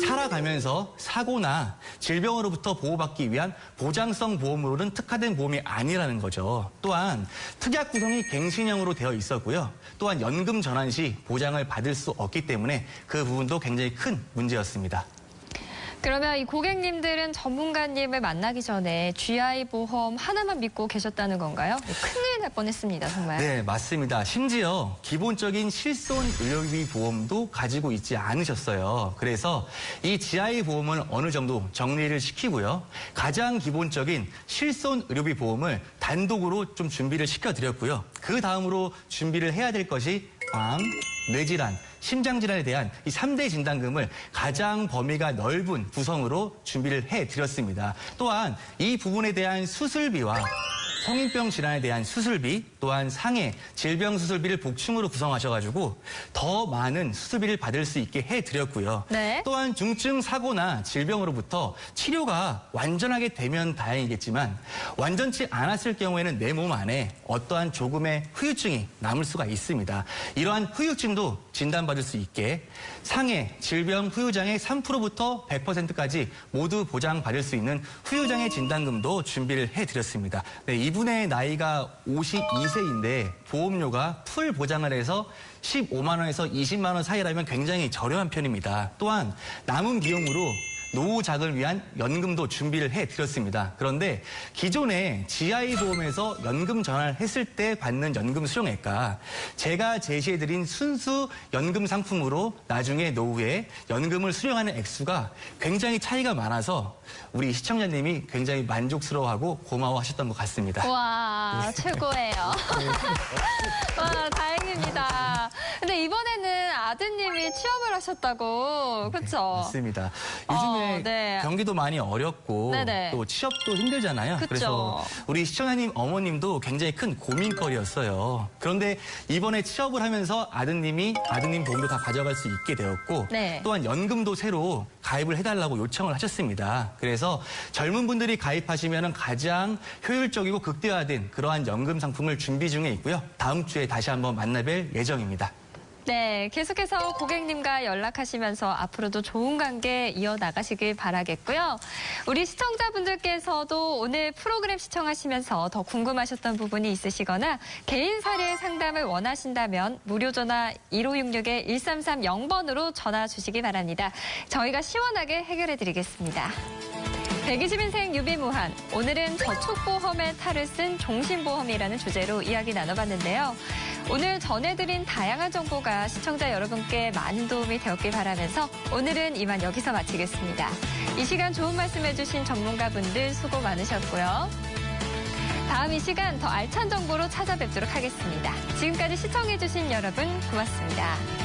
살아가면서 사고나 질병으로부터 보호받기 위한 보장성 보험으로는 특화된 보험이 아니라는 거죠. 또한 특약 구성이 갱신형으로 되어 있었고요. 또한 연금 전환 시 보장을 받을 수 없기 때문에 그 부분도 굉장히 큰 문제였습니다. 그러면 이 고객님들은 전문가님을 만나기 전에 GI 보험 하나만 믿고 계셨다는 건가요? 큰일 날 뻔했습니다, 정말. 네, 맞습니다. 심지어 기본적인 실손 의료비 보험도 가지고 있지 않으셨어요. 그래서 이 GI 보험을 어느 정도 정리를 시키고요. 가장 기본적인 실손 의료비 보험을 단독으로 좀 준비를 시켜드렸고요. 그 다음으로 준비를 해야 될 것이 암, 뇌질환, 심장질환에 대한 이 3대 진단금을 가장 범위가 넓은 구성으로 준비를 해드렸습니다. 또한 이 부분에 대한 수술비와 성인병 질환에 대한 수술비, 또한 상해 질병 수술비를 복층으로 구성하셔가지고 더 많은 수술비를 받을 수 있게 해드렸고요. 네. 또한 중증 사고나 질병으로부터 치료가 완전하게 되면 다행이겠지만 완전치 않았을 경우에는 내 몸 안에 어떠한 조금의 후유증이 남을 수가 있습니다. 이러한 후유증도 진단받을 수 있게 상해 질병 후유장애 3%부터 100%까지 모두 보장받을 수 있는 후유장애 진단금도 준비를 해드렸습니다. 네, 이분의 나이가 52세인데 보험료가 풀 보장을 해서 15만 원에서 20만 원 사이라면 굉장히 저렴한 편입니다. 또한 남은 비용으로 노후 자금을 위한 연금도 준비를 해드렸습니다. 그런데 기존에 GI 보험에서 연금 전환을 했을 때 받는 연금 수령액과 제가 제시해드린 순수 연금 상품으로 나중에 노후에 연금을 수령하는 액수가 굉장히 차이가 많아서 우리 시청자님이 굉장히 만족스러워하고 고마워하셨던 것 같습니다. 와, 최고예요. 와, 다행입니다. 근데 이번에는 아드님이 취업을 하셨다고, 그렇죠? 맞습니다. 요즘에 네. 경기도 많이 어렵고 네네. 또 취업도 힘들잖아요. 그쵸. 그래서 우리 시청자님 어머님도 굉장히 큰 고민거리였어요. 그런데 이번에 취업을 하면서 아드님 보험도 다 가져갈 수 있게 되었고 네. 또한 연금도 새로 가입을 해달라고 요청을 하셨습니다. 그래서 젊은 분들이 가입하시면 가장 효율적이고 극대화된 그러한 연금 상품을 준비 중에 있고요. 다음 주에 다시 한번 만나뵐 예정입니다. 네, 계속해서 고객님과 연락하시면서 앞으로도 좋은 관계 이어나가시길 바라겠고요. 우리 시청자분들께서도 오늘 프로그램 시청하시면서 더 궁금하셨던 부분이 있으시거나 개인 사례 상담을 원하신다면 무료 전화 1566-1330번으로 전화 주시기 바랍니다. 저희가 시원하게 해결해드리겠습니다. 120인생 유비무한, 오늘은 저축보험의 탈을 쓴 종신보험이라는 주제로 이야기 나눠봤는데요. 오늘 전해드린 다양한 정보가 시청자 여러분께 많은 도움이 되었길 바라면서 오늘은 이만 여기서 마치겠습니다. 이 시간 좋은 말씀해주신 전문가분들 수고 많으셨고요. 다음 이 시간 더 알찬 정보로 찾아뵙도록 하겠습니다. 지금까지 시청해주신 여러분 고맙습니다.